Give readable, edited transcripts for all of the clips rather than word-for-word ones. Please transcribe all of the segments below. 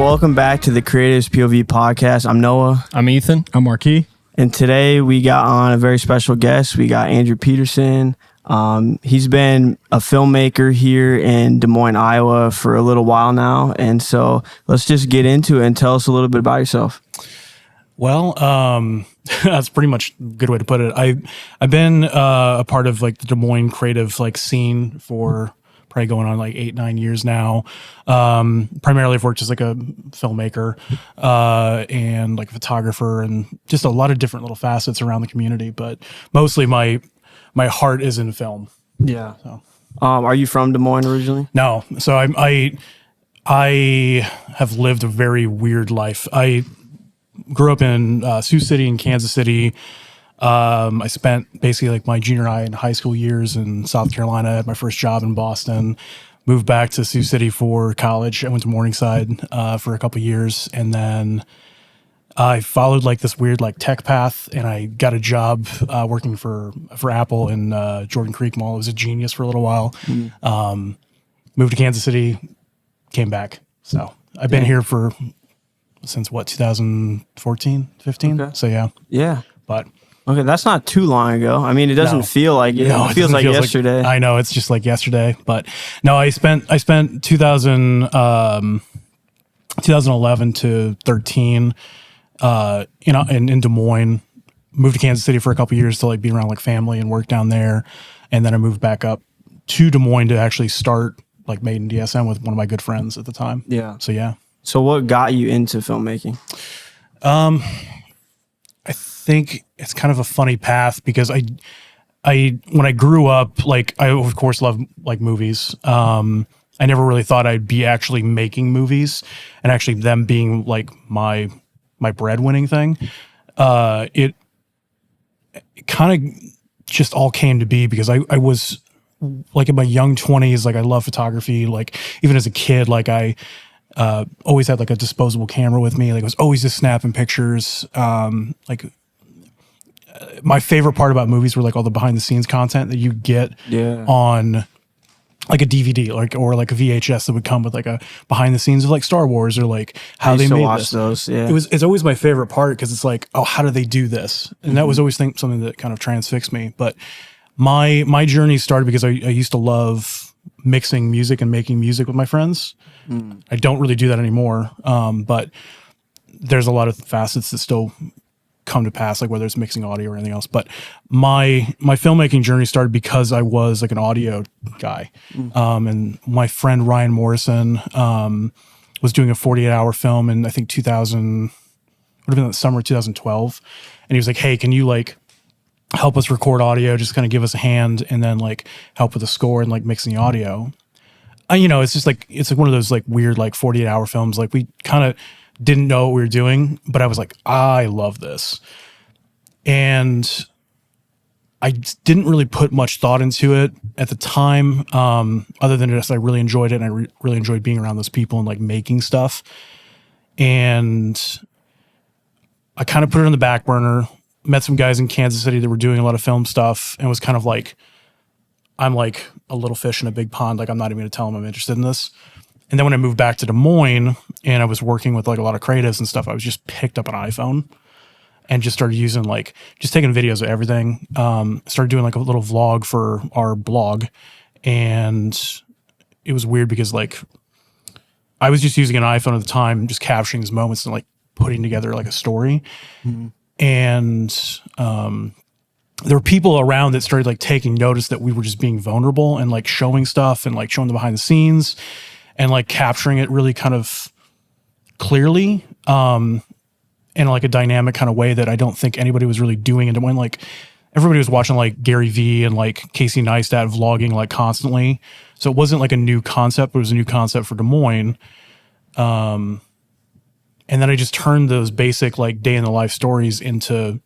welcome back to the Creatives POV podcast. I'm Noah. I'm Ethan. I'm Marquis. And today we got on a very special guest. We got Andrew Peterson. He's been a filmmaker here in Des Moines, Iowa for a little while now. And so let's just get into it and tell us a little bit about yourself. Well, that's pretty much a good way to put it. I've been a part of like the Des Moines creative like scene for probably going on like 8-9 years now. Primarily I've worked as like a filmmaker and like a photographer and just a lot of different little facets around the community. But mostly my heart is in film. Yeah. So. Are you from Des Moines originally? No. So I have lived a very weird life. I grew up in Sioux City and Kansas City. I spent basically like my junior high and high school years in South Carolina. I had my first job in Boston, moved back to Sioux City for college. I went to Morningside for a couple years, and then I followed like this weird like tech path, and I got a job working for Apple in Jordan Creek Mall. I was a genius for a little while. Moved to Kansas City, came back. So I've been here since 2014, 15. Okay. So Yeah. But Okay, that's not too long ago. I mean, it doesn't feel like it. No, it feels like yesterday. I know, it's just like yesterday. But no, I spent 2011 to 13, in Des Moines. Moved to Kansas City for a couple years to like be around like family and work down there, and then I moved back up to Des Moines to actually start like Made in DSM with one of my good friends at the time. Yeah. So yeah. So what got you into filmmaking? I think it's kind of a funny path because I when I grew up, like I of course love like movies. I never really thought I'd be actually making movies and actually them being like my breadwinning thing. It kind of just all came to be because I was like in my young 20s, like I love photography. Like even as a kid, like I always had like a disposable camera with me. Like I was always just snapping pictures. My favorite part about movies were like all the behind the scenes content that you get on like a DVD or like a VHS that would come with like a behind the scenes of like Star Wars or like how they made this. Those. Yeah. It's always my favorite part because it's like, oh, how do they do this? And that was always something that kind of transfixed me. But my journey started because I used to love mixing music and making music with my friends. I don't really do that anymore. But there's a lot of facets that still come to pass, like whether it's mixing audio or anything else. But my filmmaking journey started because I was like an audio guy. And my friend Ryan Morrison was doing a 48-hour film in I think 2000, would have been the summer of 2012. And he was like, hey, can you like help us record audio, just kind of give us a hand and then like help with the score and like mixing the audio. It's just like, it's like one of those like weird, like 48-hour films. Like we kind of didn't know what we were doing, but I was like, I love this. And I didn't really put much thought into it at the time. Other than just, I really enjoyed it. And I really enjoyed being around those people and like making stuff. And I kind of put it on the back burner, met some guys in Kansas City that were doing a lot of film stuff and was kind of like, I'm like a little fish in a big pond. Like I'm not even going to tell them I'm interested in this. And then when I moved back to Des Moines and I was working with like a lot of creatives and stuff, I was just picked up an iPhone and just started using like, just taking videos of everything. Started doing like a little vlog for our blog. And it was weird because like, I was just using an iPhone at the time, just capturing these moments and like putting together like a story. And, there were people around that started like taking notice that we were just being vulnerable and like showing stuff and like showing the behind the scenes and like capturing it really kind of clearly in like a dynamic kind of way that I don't think anybody was really doing. And when like everybody was watching like Gary Vee and like Casey Neistat vlogging like constantly. So it wasn't like a new concept, but it was a new concept for Des Moines. And then I just turned those basic like day in the life stories into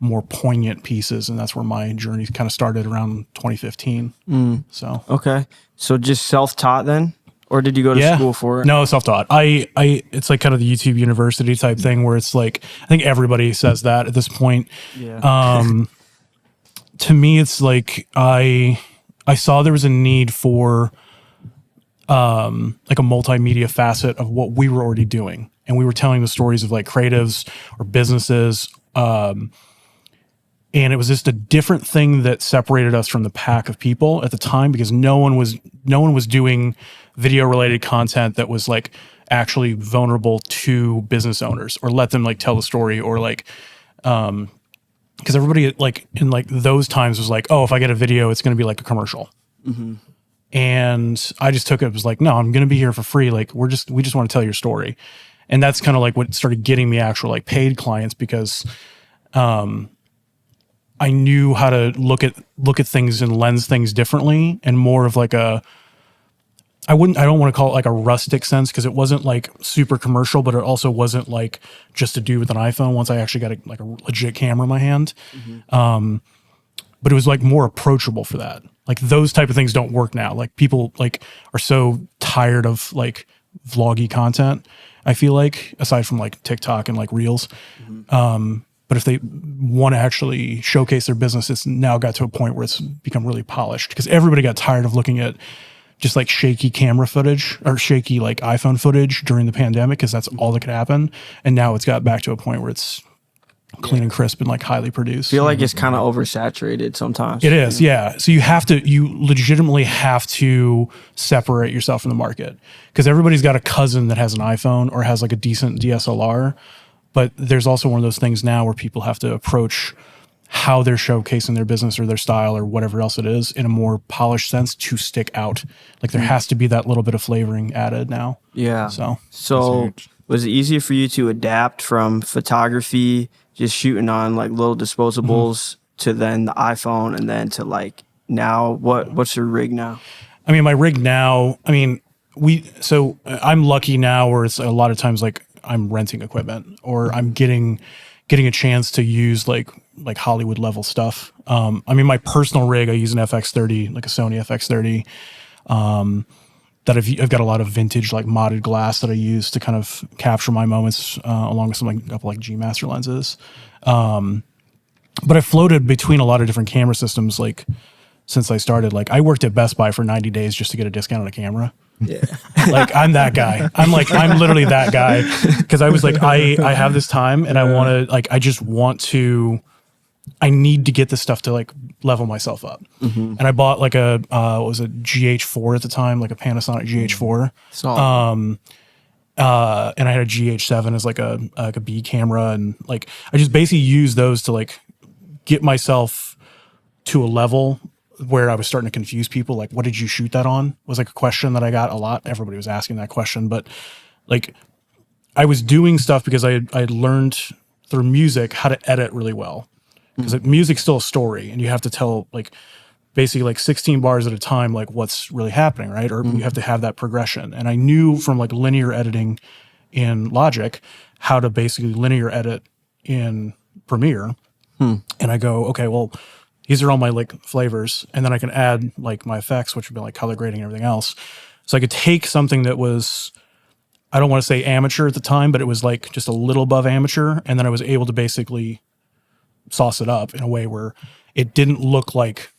more poignant pieces, and that's where my journey kind of started around 2015. So okay, so just self-taught then, or did you go to school for it? No, self-taught. It's like kind of the YouTube University type thing where it's like I think everybody says that at this point. To me, it's like I saw there was a need for like a multimedia facet of what we were already doing. And we were telling the stories of like creatives or businesses. And it was just a different thing that separated us from the pack of people at the time, because no one was doing video related content that was like actually vulnerable to business owners or let them like tell the story, or like, because everybody like in like those times was like, oh, if I get a video, it's going to be like a commercial. And I just took it was like, no, I'm going to be here for free. Like we just want to tell your story. And that's kind of like what started getting me actual like paid clients, because I knew how to look at things and lens things differently, and more of like I don't want to call it like a rustic sense, because it wasn't like super commercial, but it also wasn't like just a dude with an iPhone once I actually got a legit camera in my hand. But it was like more approachable for that. Like those type of things don't work now. Like people like are so tired of like vloggy content, I feel like, aside from like TikTok and like Reels. But if they want to actually showcase their business, it's now got to a point where it's become really polished, because everybody got tired of looking at just like shaky camera footage or shaky like iPhone footage during the pandemic, because that's all that could happen. And now it's got back to a point where it's clean and crisp and like highly produced. I feel like it's kind of oversaturated sometimes. It is, yeah. So you legitimately have to separate yourself from the market, because everybody's got a cousin that has an iPhone or has like a decent DSLR. But there's also one of those things now where people have to approach how they're showcasing their business or their style or whatever else it is in a more polished sense to stick out. Like there has to be that little bit of flavoring added now. Yeah. So was it easier for you to adapt from photography, just shooting on like little disposables, to then the iPhone, and then to like now what's your rig now? I mean, my rig now, I'm lucky now where it's a lot of times like I'm renting equipment, or I'm getting a chance to use like Hollywood level stuff. I mean, my personal rig, I use an FX30, like a Sony FX30, that I've got a lot of vintage like modded glass that I use to kind of capture my moments, along with some like a couple like G Master lenses. But I floated between a lot of different camera systems, like since I started. Like I worked at Best Buy for 90 days just to get a discount on a camera. Yeah. Like I'm that guy. I'm literally that guy, because I was like, I have this time and I want to like, I need to get this stuff to like level myself up. And I bought like what was a GH4 at the time, like a Panasonic GH4. And I had a GH7 as like a B camera, and like I just basically used those to like get myself to a level where I was starting to confuse people. Like, what did you shoot that on? Was like a question that I got a lot. Everybody was asking that question, but like I was doing stuff because I had learned through music how to edit really well, because music's still a story, and you have to tell like basically like 16 bars at a time, like what's really happening, right? Or you have to have that progression. And I knew from like linear editing in Logic how to basically linear edit in Premiere. And I go, okay, well, these are all my like flavors, and then I can add like my effects, which would be like color grading and everything else. So I could take something that was, I don't want to say amateur at the time, but it was like just a little above amateur, and then I was able to basically sauce it up in a way where it didn't look like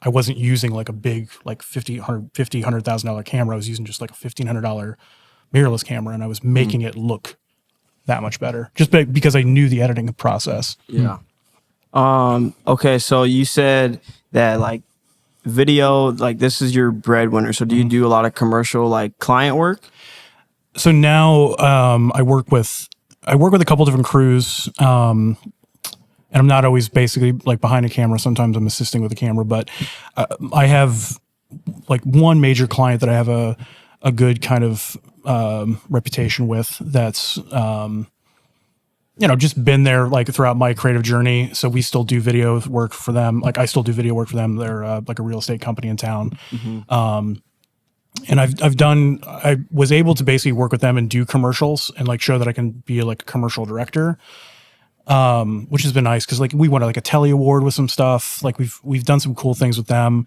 I wasn't using like a big like $100,000 camera. I was using just like a $1,500 mirrorless camera, and I was making it look that much better just because I knew the editing process. Yeah. Okay, so you said that like video, like this is your breadwinner. So do you do a lot of commercial like client work? So now I work with a couple different crews, and I'm not always basically like behind a camera. Sometimes I'm assisting with the camera, but I have like one major client that I have a good kind of reputation with. That's just been there like throughout my creative journey. So we still do video work for them. Like I still do video work for them. They're like a real estate company in town. And I was able to basically work with them and do commercials and like show that I can be like a commercial director, which has been nice. Cause like we won like a Telly Award with some stuff. Like we've done some cool things with them,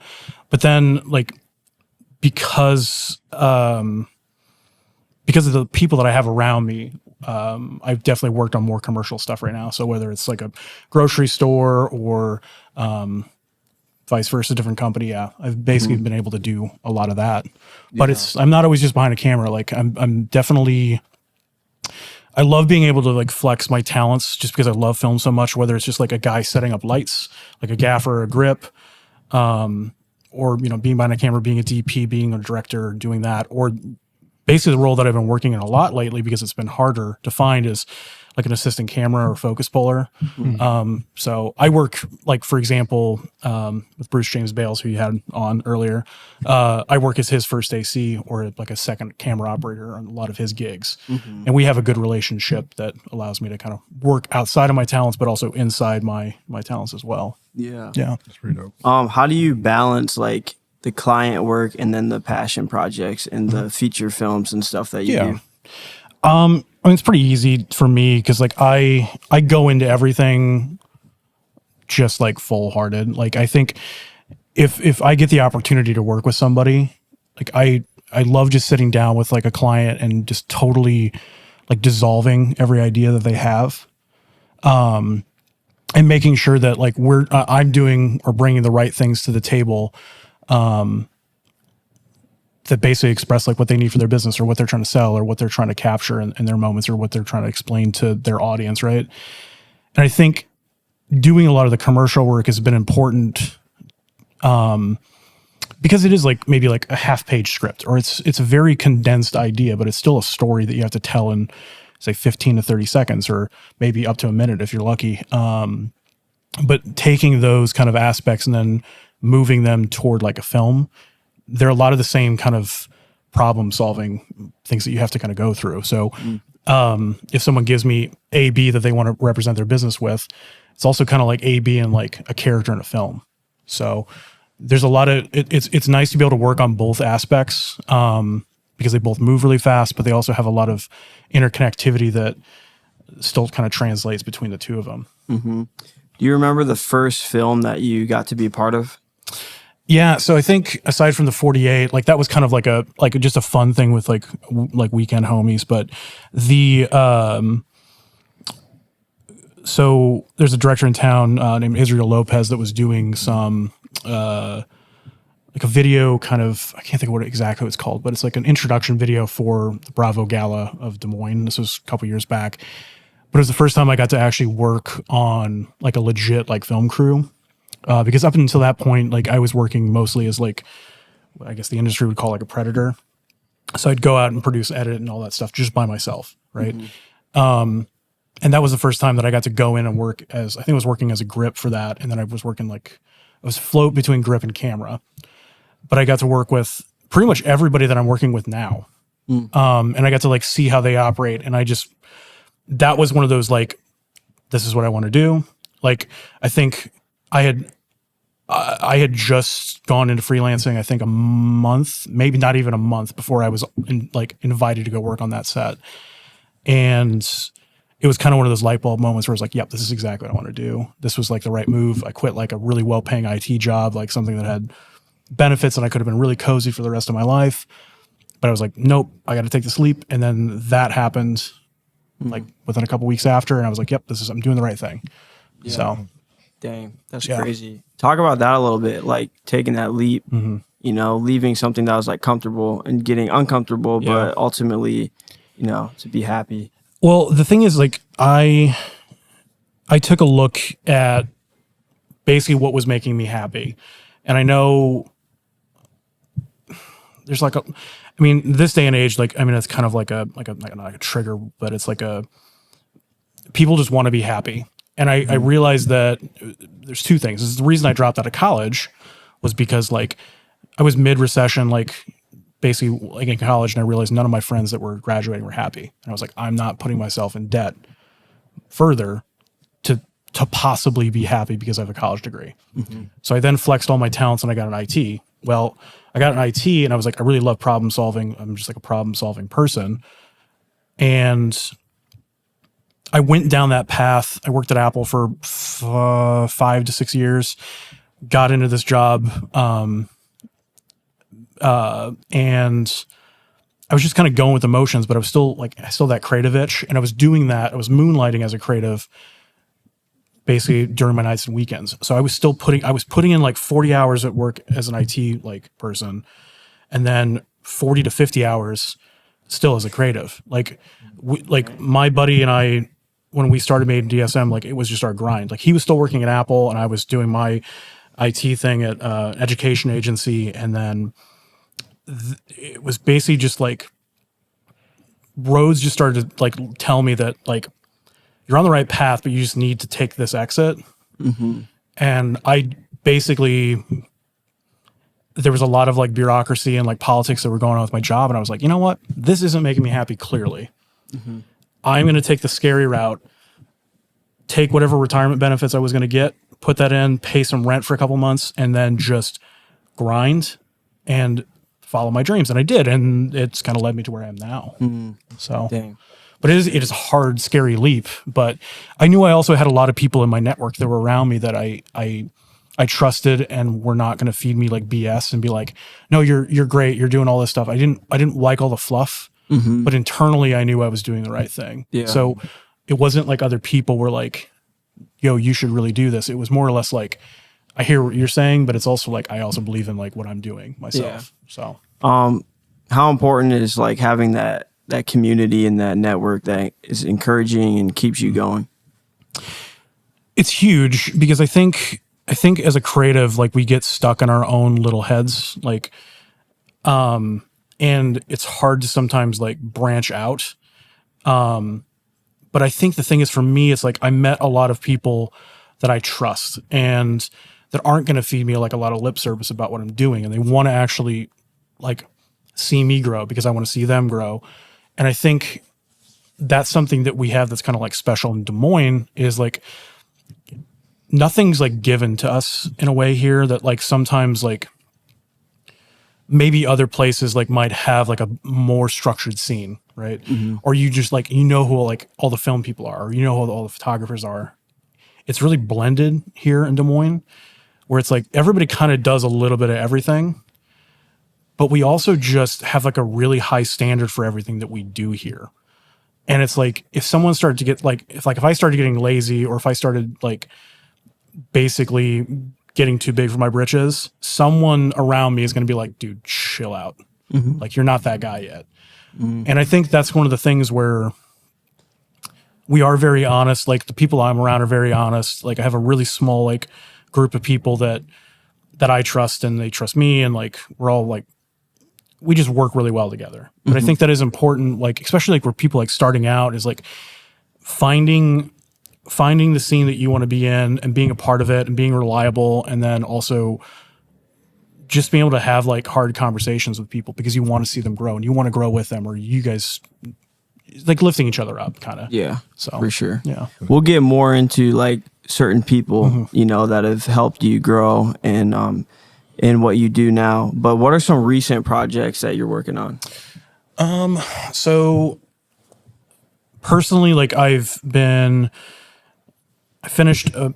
but then like, because of the people that I have around me, I've definitely worked on more commercial stuff right now. So whether it's like a grocery store or, vice versa, different company. Yeah. I've basically been able to do a lot of that, but I'm not always just behind a camera. Like I'm definitely, I love being able to like flex my talents just because I love film so much, whether it's just like a guy setting up lights, like a gaffer, a grip, or, you know, being behind a camera, being a DP, being a director, doing that, or basically the role that I've been working in a lot lately because it's been harder to find is like an assistant camera or focus puller. So I work like, for example, with Bruce James Bales, who you had on earlier, I work as his first AC or like a second camera operator on a lot of his gigs. And we have a good relationship that allows me to kind of work outside of my talents, but also inside my talents as well. Yeah. That's pretty dope. How do you balance like the client work and then the passion projects and the feature films and stuff that you do? I mean, it's pretty easy for me because like I go into everything just like full hearted. Like I think if I get the opportunity to work with somebody, like I love just sitting down with like a client and just totally like dissolving every idea that they have. And making sure that like I'm doing or bringing the right things to the table, that basically express like what they need for their business or what they're trying to sell or what they're trying to capture in their moments or what they're trying to explain to their audience. Right. And I think doing a lot of the commercial work has been important, because it is like maybe like a half-page script or it's a very condensed idea, but it's still a story that you have to tell in say 15 to 30 seconds or maybe up to a minute if you're lucky. But taking those kind of aspects and then moving them toward like a film, there are a lot of the same kind of problem solving things that you have to kind of go through. So if someone gives me A, B that they want to represent their business with, it's also kind of like A, B and like a character in a film. So there's a lot of, it's nice to be able to work on both aspects, because they both move really fast, but they also have a lot of interconnectivity that still kind of translates between the two of them. Do you remember the first film that you got to be part of? Yeah, so I think aside from the 48, like that was kind of like just a fun thing with like weekend homies. But the so there's a director in town named Israel Lopez that was doing some like a video kind of, I can't think of what exactly it's called, but it's like an introduction video for the Bravo Gala of Des Moines. This was a couple years back, but it was the first time I got to actually work on like a legit like film crew. Because up until that point, like I was working mostly as like, I guess the industry would call like a predator. So I'd go out and produce, edit and all that stuff just by myself. Right. And that was the first time that I got to go in and work as, I think I was working as a grip for that. And then I was working like, I was float between grip and camera, but I got to work with pretty much everybody that I'm working with now. And I got to like see how they operate. And that was one of those, like, this is what I want to do. Like, I think I had just gone into freelancing, I think a month, maybe not even a month before I was invited to go work on that set. And it was kind of one of those light bulb moments where I was like, yep, this is exactly what I want to do. This was like the right move. I quit like a really well-paying IT job, like something that had benefits and I could have been really cozy for the rest of my life. But I was like, nope, I got to take this leap. And then that happened like within a couple weeks after. And I was like, yep, I'm doing the right thing. Yeah. So. Dang, that's crazy. Talk about that a little bit, like taking that leap, you know, leaving something that was like comfortable and getting uncomfortable, but ultimately, you know, to be happy. Well, the thing is, like, I took a look at basically what was making me happy. And I know there's like this day and age, like, I mean, it's kind of like not like a trigger, but it's like people just want to be happy. And I realized that there's two things. This is the reason I dropped out of college was because like I was mid-recession, like basically like in college, and I realized none of my friends that were graduating were happy. And I was like, I'm not putting myself in debt further to possibly be happy because I have a college degree. So I then flexed all my talents and I got an IT. Well, I got an IT and I was like, I really love problem solving. I'm just like a problem solving person. And I went down that path. I worked at Apple for 5 to 6 years, got into this job, and I was just kind of going with the motions, but I still that creative itch, and I was doing that. I was moonlighting as a creative basically during my nights and weekends. So I was putting in like 40 hours at work as an IT like person, and then 40 to 50 hours still as a creative. Like my buddy and I, when we started Made in DSM, like it was just our grind. Like he was still working at Apple and I was doing my IT thing at education agency. And then it was basically just like roads just started to like tell me that like you're on the right path, but you just need to take this exit. And I basically, there was a lot of like bureaucracy and like politics that were going on with my job. And I was like, you know what? This isn't making me happy, clearly. I'm going to take the scary route, take whatever retirement benefits I was going to get, put that in, pay some rent for a couple months, and then just grind and follow my dreams. And I did. And it's kind of led me to where I am now. So, Dang. but it is a hard, scary leap. But I knew I also had a lot of people in my network that were around me that I trusted and were not going to feed me like BS and be like, no, you're great. You're doing all this stuff. I didn't like all the fluff, but internally I knew I was doing the right thing. Yeah. So it wasn't like other people were like, yo, you should really do this. It was more or less like, I hear what you're saying, but it's also like, I also believe in like what I'm doing myself. So, how important is like having that community and that network that is encouraging and keeps you going? it's huge because I think as a creative, like we get stuck in our own little heads, like, and it's hard to sometimes like branch out. But I think the thing is for me, it's like I met a lot of people that I trust and that aren't going to feed me like a lot of lip service about what I'm doing. And they want to actually like see me grow because I want to see them grow. And I think that's something that we have that's kind of like special in Des Moines is like, nothing's like given to us in a way here that like sometimes like maybe other places like might have like a more structured scene, right? Mm-hmm. Or you just like, you know who like all the film people are, or you know who all the photographers are. It's really blended here in Des Moines where it's like everybody kind of does a little bit of everything, but we also just have like a really high standard for everything that we do here. And it's like, if someone started to get like, if I started getting lazy or if I started like basically getting too big for my britches, someone around me is going to be like, dude, chill out. Mm-hmm. Like, you're not that guy yet. Mm-hmm. And I think that's one of the things where we are very honest. Like the people I'm around are very honest. Like I have a really small, like group of people that I trust and they trust me. And like, we're all like, we just work really well together. But mm-hmm. I think that is important. Like, especially like where people like starting out is like finding the scene that you want to be in and being a part of it and being reliable. And then also just being able to have like hard conversations with people because you want to see them grow and you want to grow with them, or you guys like lifting each other up kind of. Yeah. So for sure. Yeah. We'll get more into like certain people, mm-hmm. you know, that have helped you grow and in what you do now. But what are some recent projects that you're working on? So personally, like I finished a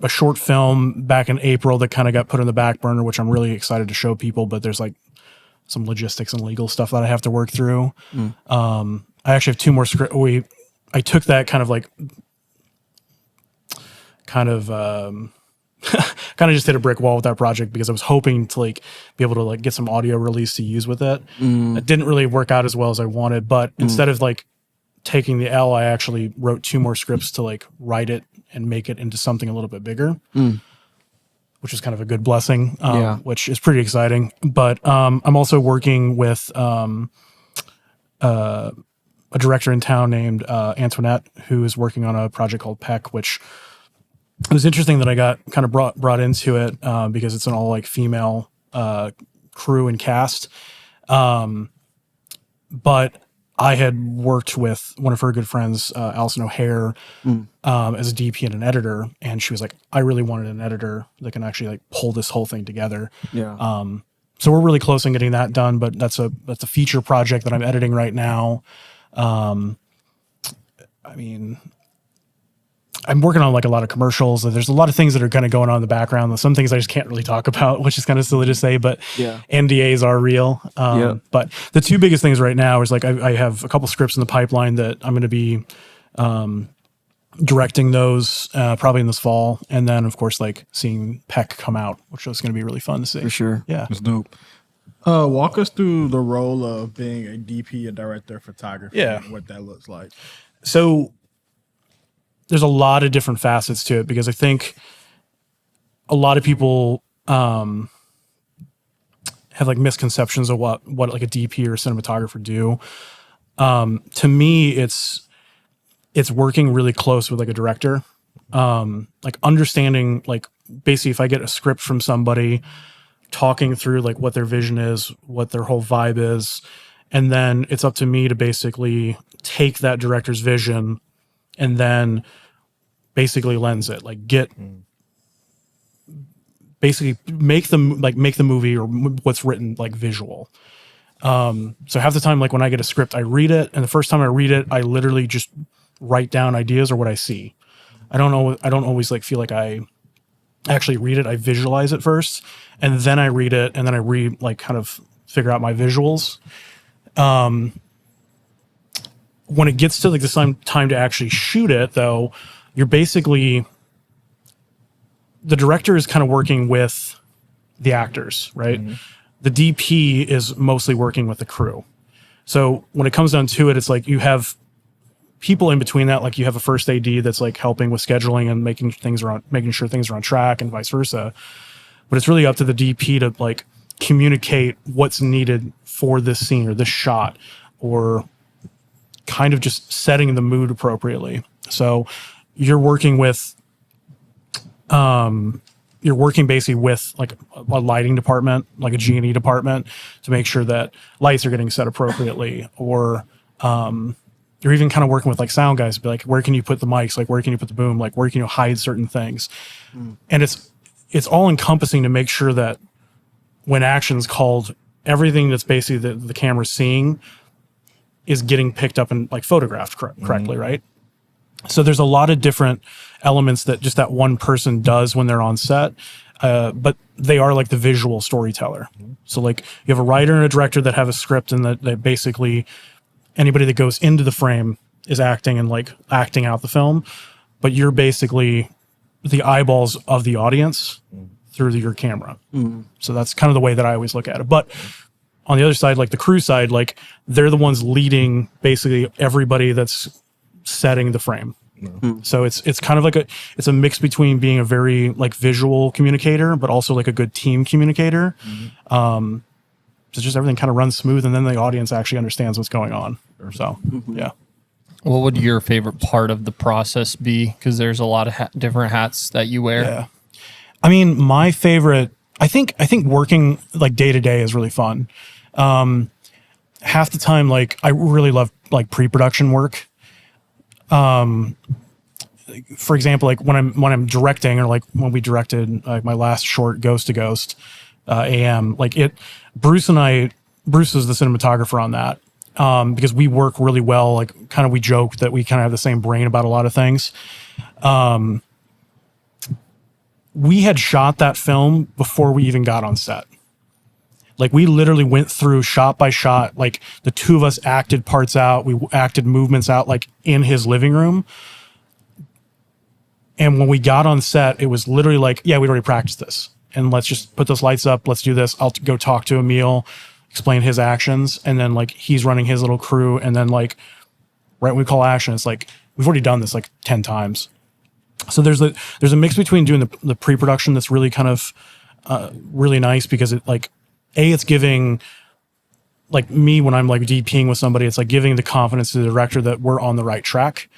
short film back in April that kind of got put on the back burner, which I'm really excited to show people, but there's like some logistics and legal stuff that I have to work through. Mm. I actually have 2 more scripts. I took that kind of just hit a brick wall with that project because I was hoping to like be able to like get some audio release to use with it. Mm. It didn't really work out as well as I wanted, but instead of like taking the L, I actually wrote 2 more scripts to like write it and make it into something a little bit bigger, which is kind of a good blessing, which is pretty exciting. But I'm also working with a director in town named Antoinette, who is working on a project called Peck, which it was interesting that I got kind of brought into it because it's an all like female crew and cast. But I had worked with one of her good friends, Allison O'Hare, as a DP and an editor. And she was like, I really wanted an editor that can actually like pull this whole thing together. Yeah. So we're really close on getting that done, but that's a feature project that I'm editing right now. I mean, I'm working on like a lot of commercials. There's a lot of things that are kind of going on in the background. Some things I just can't really talk about, which is kind of silly to say, but NDAs are real. But the 2 biggest things right now is like I have a couple scripts in the pipeline that I'm going to be directing those probably in this fall, and then of course like seeing Peck come out, which is going to be really fun to see For sure. Yeah. That's dope. Walk us through the role of being a DP, a director of photography, Yeah. and what that looks like. So there's a lot of different facets to it, because I think a lot of people have like misconceptions of what like a DP or a cinematographer do. To me, it's working really close with like a director, like understanding, like basically if I get a script from somebody, talking through like what their vision is, what their whole vibe is, and then it's up to me to basically take that director's vision and then basically lens it, like basically make the movie or what's written like visual. So half the time, like when I get a script, I read it, and the first time I read it, I literally just write down ideas or what I see. I don't always like feel like I actually read it. I visualize it first, and then I read it, and then I like kind of figure out my visuals. When it gets to like the time to actually shoot it, though, you're basically, the director is kind of working with the actors, right? Mm-hmm. The DP is mostly working with the crew. So when it comes down to it, it's like you have people in between that, like you have a first AD that's like helping with scheduling and making sure things are on track, and vice versa. But it's really up to the DP to like communicate what's needed for this scene or this shot, or kind of just setting the mood appropriately. So you're working basically with like a lighting department, like a G&E department, to make sure that lights are getting set appropriately, or you're even kind of working with like sound guys to be like, where can you put the mics? Like, where can you put the boom? Like, where can you hide certain things? And it's all encompassing to make sure that when action's called, everything that's basically the camera's seeing is getting picked up and like photographed correctly, right? So there's a lot of different elements that just that one person does when they're on set, but they are like the visual storyteller. So like you have a writer and a director that have a script, and that basically anybody that goes into the frame is acting and like acting out the film, but you're basically the eyeballs of the audience through your camera. So that's kind of the way that I always look at it. But on the other side, like the crew side, like they're the ones leading basically everybody that's setting the frame. So it's kind of like it's a mix between being a very like visual communicator, but also like a good team communicator. So just everything kind of runs smooth, and then the audience actually understands what's going on. So, yeah. What would your favorite part of the process be? Because there's a lot of different hats that you wear. Yeah. I mean, my favorite, I think working like day to day is really fun. Half the time, like I really love like pre-production work. For example, like when I'm directing, or like when we directed like my last short, Ghost to Ghost, AM, like Bruce is the cinematographer on that. Because we work really well, like kind of, we joke that we kind of have the same brain about a lot of things. We had shot that film before we even got on set. Like we literally went through shot by shot, like the two of us acted parts out. We acted movements out like in his living room. And when we got on set, it was literally like, yeah, we'd already practiced this, and let's just put those lights up. Let's do this. I'll go talk to Emil, explain his actions. And then like, he's running his little crew. And then like, right when we call action, it's like, we've already done this like 10 times. So there's a mix between doing the pre-production that's really kind of really nice, because it like, it's giving like me, when I'm like DPing with somebody, it's like giving the confidence to the director that we're on the right track,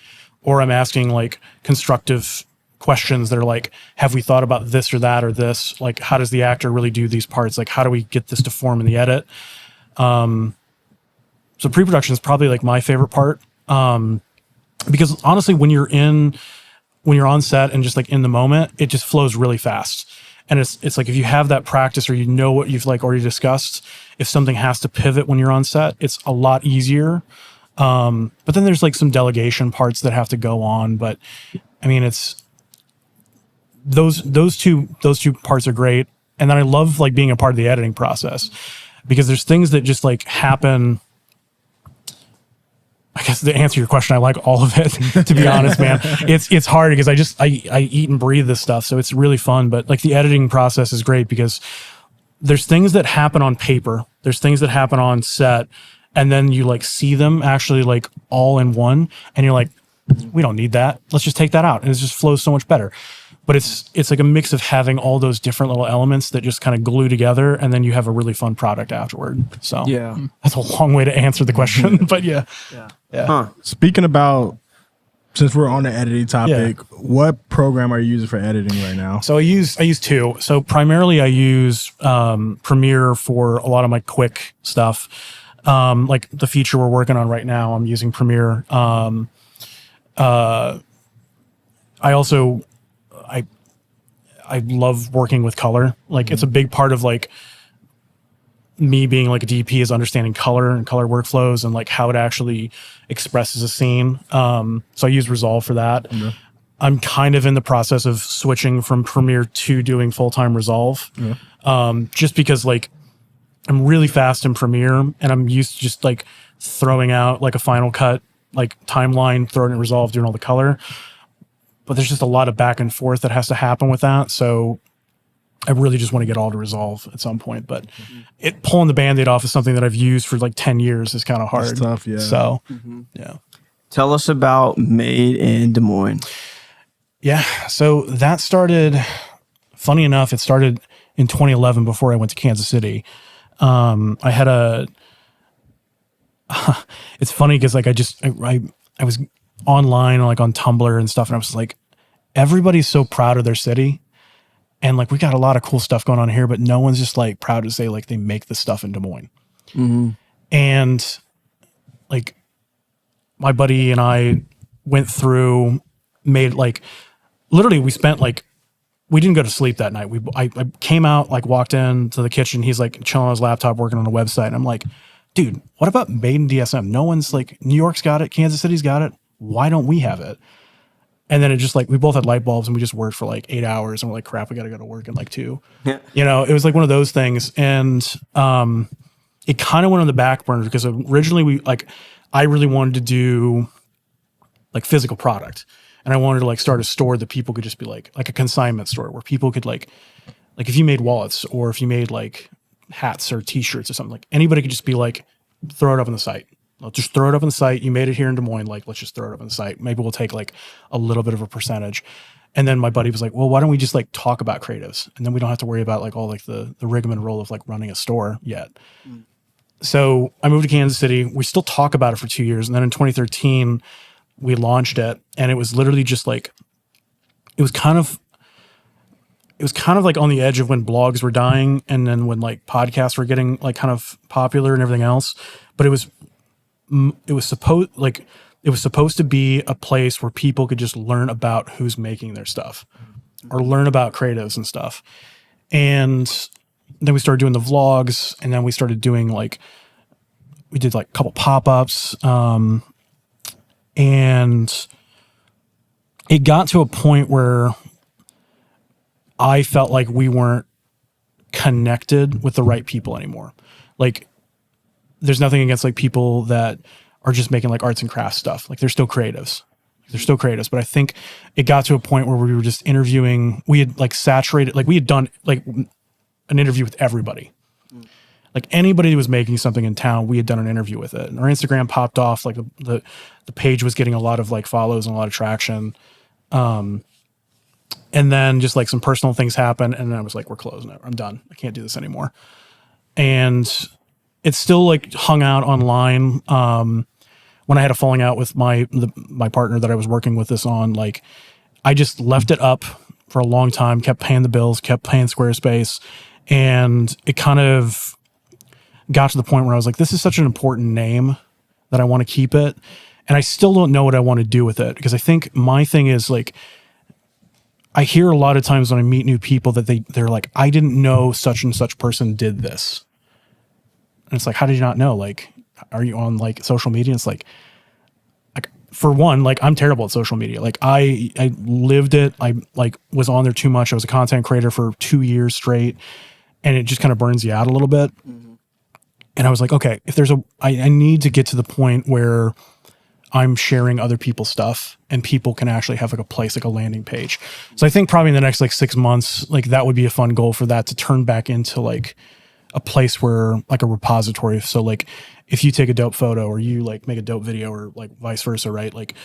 or I'm asking like constructive questions that are like, have we thought about this or that or this? Like, how does the actor really do these parts? Like, how do we get this to form in the edit? So pre-production is probably like my favorite part. Because honestly, when you're on set and just like in the moment, it just flows really fast. And it's like, if you have that practice, or you know what you've like already discussed, if something has to pivot when you're on set, it's a lot easier. But then there's like some delegation parts that have to go on. But I mean, it's those two parts are great. And then I love like being a part of the editing process, because there's things that just like happen I guess to answer your question, I like all of it, to be honest, man. It's hard because I eat and breathe this stuff. So it's really fun. But like the editing process is great because there's things that happen on paper. There's things that happen on set. And then you like see them actually like all in one. And you're like, we don't need that. Let's just take that out. And it just flows so much better. But it's like a mix of having all those different little elements that just kind of glue together, and then you have a really fun product afterward. So Yeah. that's a long way to answer the question, but yeah. Huh. Speaking about, since we're on the editing topic, what program are you using for editing right now? So I use two. So primarily I use Premiere for a lot of my quick stuff. Like the feature we're working on right now, I'm using Premiere. I also I love working with color. Like it's a big part of like me being like a DP is understanding color and color workflows and like how it actually expresses a scene. So I use Resolve for that. I'm kind of in the process of switching from Premiere to doing full-time Resolve. Just because like I'm really fast in Premiere and I'm used to just like throwing out like a Final Cut, like timeline, throwing it in Resolve, doing all the color. But there's just a lot of back and forth that has to happen with that. So I really just want to get all to Resolve at some point. But pulling the Band-Aid off is something that I've used for like 10 years is kind of hard. It's tough, yeah. So, yeah. Tell us about Made in Des Moines. Yeah. So that started, funny enough, it started in 2011 before I went to Kansas City. I had it's funny because like I was online, like on Tumblr and stuff, and I was like, everybody's so proud of their city, and like we got a lot of cool stuff going on here, but no one's just like proud to say like they make the stuff in Des Moines. And like my buddy and I went through, made like literally we spent like, we didn't go to sleep that night. I came out, like walked into the kitchen, he's like chilling on his laptop working on a website, and I'm like, dude, what about Made in DSM? No one's like, New York's got it, Kansas City's got it. Why don't we have it? And then it just like, we both had light bulbs and we just worked for like 8 hours and we're like, crap, we got to go to work in like 2. Yeah. You know, it was like one of those things. And it kind of went on the back burner because originally I really wanted to do like physical product. And I wanted to like start a store that people could just be like a consignment store where people could like if you made wallets or if you made like hats or t-shirts or something, like anybody could just be like, throw it up on the site. I'll just throw it up on the site. You made it here in Des Moines. Like, let's just throw it up on the site. Maybe we'll take like a little bit of a percentage. And then my buddy was like, well, why don't we just like talk about creatives? And then we don't have to worry about like all like the rigmarole of like running a store yet. So I moved to Kansas City. We still talk about it for 2 years. And then in 2013, we launched it. And it was literally just like, it was kind of like on the edge of when blogs were dying and then when like podcasts were getting like kind of popular and everything else. But it was supposed to be a place where people could just learn about who's making their stuff or learn about creatives and stuff. And then we started doing the vlogs, and then we started doing like, we did like a couple pop-ups. And it got to a point where I felt like we weren't connected with the right people anymore. Like, there's nothing against like people that are just making like arts and crafts stuff. Like they're still creatives. But I think it got to a point where we were just interviewing. We had like saturated, like we had done like an interview with everybody. Like anybody who was making something in town, we had done an interview with it. And our Instagram popped off. Like the page was getting a lot of like follows and a lot of traction. And then just like some personal things happened. And then I was like, we're closing it. I'm done. I can't do this anymore. And it's still like hung out online. When I had a falling out with my partner that I was working with this on, like I just left it up for a long time, kept paying the bills, kept paying Squarespace. And it kind of got to the point where I was like, this is such an important name that I want to keep it. And I still don't know what I want to do with it, because I think my thing is like, I hear a lot of times when I meet new people that they're like, I didn't know such and such person did this. And it's like, how did you not know? Like, are you on like social media? It's like for one, like I'm terrible at social media. Like I lived it. I like was on there too much. I was a content creator for 2 years straight, and it just kind of burns you out a little bit. And I was like, okay, if there's I need to get to the point where I'm sharing other people's stuff and people can actually have like a place, like a landing page. So I think probably in the next like 6 months, like that would be a fun goal for that to turn back into like a place where like a repository. So like if you take a dope photo or you like make a dope video or like vice versa, right? Like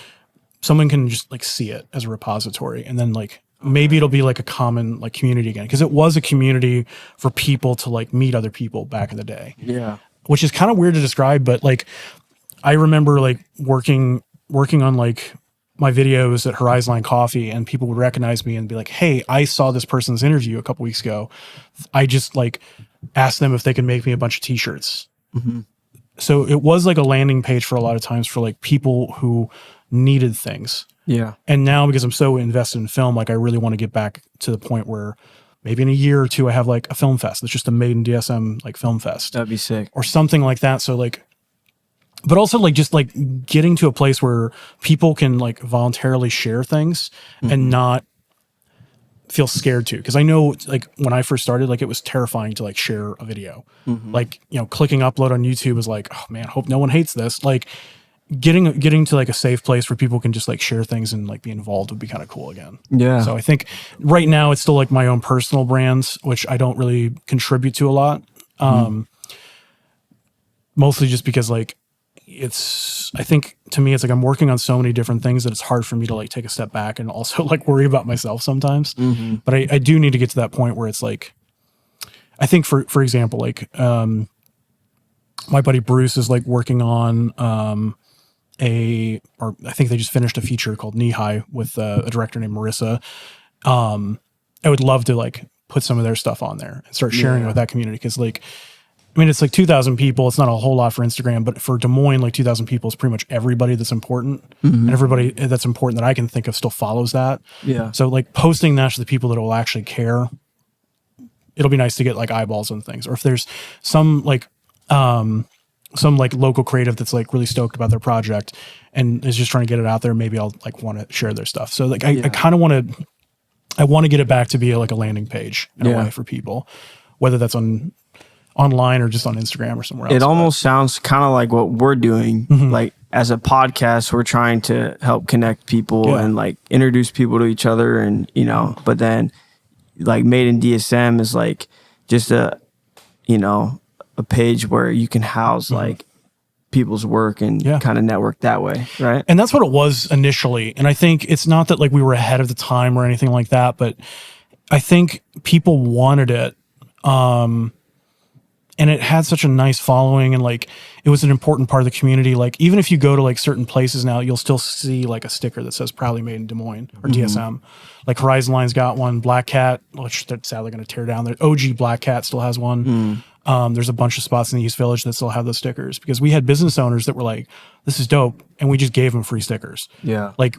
someone can just like see it as a repository and then like maybe it'll be like a common like community again. Cause it was a community for people to like meet other people back in the day. Yeah. Which is kind of weird to describe, but like I remember like working on like my videos at Horizon Line Coffee and people would recognize me and be like, hey, I saw this person's interview a couple weeks ago. I just like asked them if they could make me a bunch of t-shirts. So it was like a landing page for a lot of times for like people who needed things. Yeah. And now because I'm so invested in film, like I really want to get back to the point where maybe in a year or two, I have like a film fest. It's just a Made in DSM like film fest That'd be sick. or something like that. So like, but also like just like getting to a place where people can like voluntarily share things and not feel scared to. Cause I know like when I first started, like it was terrifying to like share a video. Like, you know, clicking upload on YouTube is like, oh man, hope no one hates this. Like getting to like a safe place where people can just like share things and like be involved would be kind of cool again. Yeah. So I think right now it's still like my own personal brands, which I don't really contribute to a lot. Mostly just because like I think to me, it's like I'm working on so many different things that it's hard for me to like take a step back and also like worry about myself sometimes. But I do need to get to that point where it's like, I think for example, like my buddy Bruce is like working on or I think they just finished a feature called Knee High with a director named Marissa. I would love to like put some of their stuff on there and start sharing it with that community. Cause like, I mean, it's like 2,000 people. It's not a whole lot for Instagram, but for Des Moines, like 2,000 people is pretty much everybody that's important. And everybody that's important that I can think of still follows that. Yeah. So like posting that to the people that will actually care, it'll be nice to get like eyeballs on things. Or if there's some like local creative that's like really stoked about their project and is just trying to get it out there, maybe I'll like want to share their stuff. So like I kind of want to get it back to be like a landing page in a way for people, whether that's online or just on Instagram or somewhere else. It almost sounds kind of like what we're doing. Like as a podcast, we're trying to help connect people and like introduce people to each other and, you know, but then like Made in DSM is like just a page where you can house like people's work and kind of network that way. Right. And that's what it was initially. And I think it's not that like we were ahead of the time or anything like that, but I think people wanted it. And it had such a nice following and like it was an important part of the community. Like even if you go to like certain places now, you'll still see like a sticker that says proudly made in Des Moines or DSM. Like Horizon Line's got one, Black Cat, which they're sadly going to tear down. The OG Black Cat still has one. There's a bunch of spots in the East Village that still have those stickers because we had business owners that were like, this is dope. And we just gave them free stickers. Yeah. Like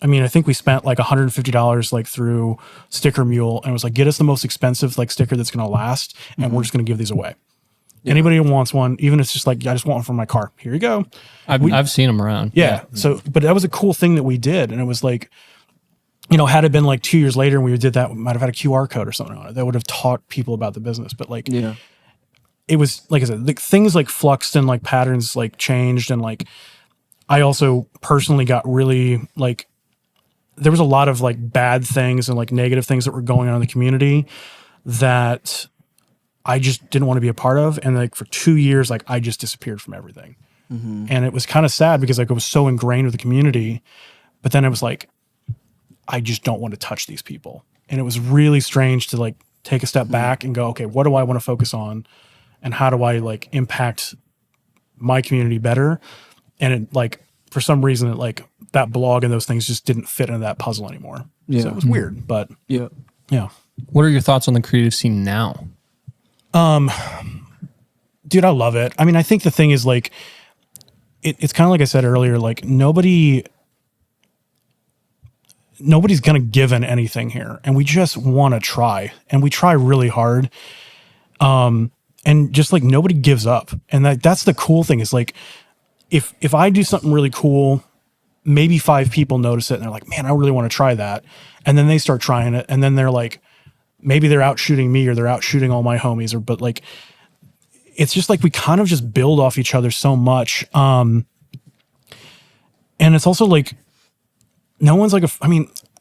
I think we spent like $150 like through Sticker Mule and it was like, get us the most expensive like sticker that's going to last. And we're just going to give these away. Anybody who wants one, even if it's just like, I just want one for my car. Here you go. I've seen them around. Yeah. So, but that was a cool thing that we did. And it was like, you know, had it been like 2 years later and we did that, we might have had a QR code or something on it that would have taught people about the business. But like, it was, like I said, like, things like fluxed and like patterns like changed. And like, I also personally got really like, there was a lot of like bad things and like negative things that were going on in the community that I just didn't want to be a part of. And like for 2 years, like I just disappeared from everything. And it was kind of sad because like it was so ingrained with the community, but then it was like, I just don't want to touch these people. And it was really strange to like take a step back and go, okay, what do I want to focus on? And how do I like impact my community better? And it like, for some reason, it like that blog and those things just didn't fit into that puzzle anymore. So it was weird, but yeah. What are your thoughts on the creative scene now? Dude, I love it. I mean, I think the thing is like, it's kind of like I said earlier, like nobody's going to give in anything here. And we just want to try and we try really hard. And just like nobody gives up. And that's the cool thing is like, if I do something really cool, maybe 5 people notice it and they're like, man, I really want to try that. And then they start trying it. And then they're like, maybe they're out shooting me or they're out shooting all my homies but like, it's just like, we kind of just build off each other so much. and it's also like no one's like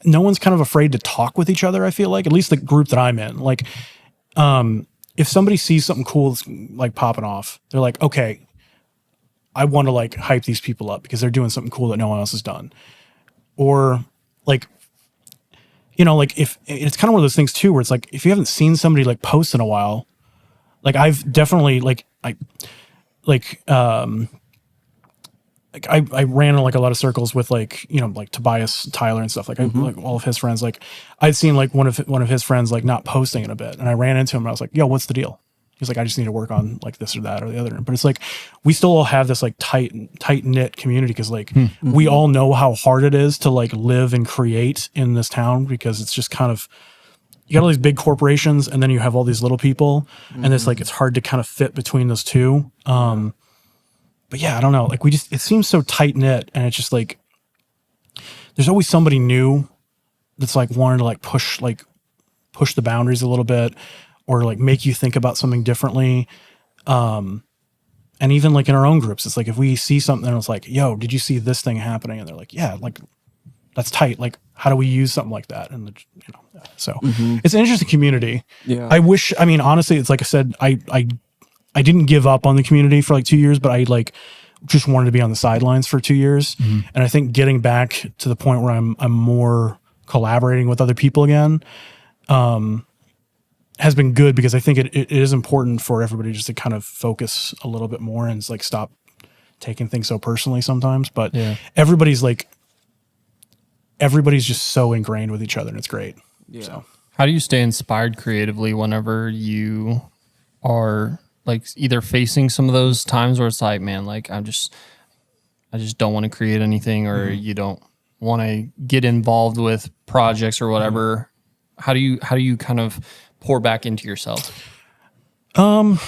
no one's kind of afraid to talk with each other. I feel like, at least the group that I'm in, like if somebody sees something cool that's like popping off, they're like, okay, I want to like hype these people up because they're doing something cool that no one else has done. Or like, like if it's kind of one of those things too, where it's like, if you haven't seen somebody like post in a while, like I've definitely I ran in like a lot of circles with like, like Tobias Tyler and stuff. Like like all of his friends, like I'd seen like one of his friends like not posting in a bit, and I ran into him and I was like, yo, what's the deal? He's like, I just need to work on like this or that or the other. But it's like, we still all have this like tight knit community. Cause like we all know how hard it is to like live and create in this town, because it's just kind of, you got all these big corporations and then you have all these little people, and it's like, it's hard to kind of fit between those two. But yeah, I don't know. Like it seems so tight knit, and it's just like, there's always somebody new that's like wanting to like push the boundaries a little bit, or like make you think about something differently. And even like in our own groups, it's like, if we see something and it's like, yo, did you see this thing happening? And they're like, yeah, like that's tight. Like, how do we use something like that? And so it's an interesting community. Yeah. Honestly, it's like I said, I didn't give up on the community for like 2 years, but I like just wanted to be on the sidelines for 2 years. And I think getting back to the point where I'm more collaborating with other people again, has been good, because I think it is important for everybody just to kind of focus a little bit more and like stop taking things so personally sometimes. But everybody's just so ingrained with each other, and it's great. Yeah. So How do you stay inspired creatively whenever you are like either facing some of those times where it's like, man, like I just don't want to create anything, or you don't want to get involved with projects or whatever? How do you kind of pour back into yourself? That's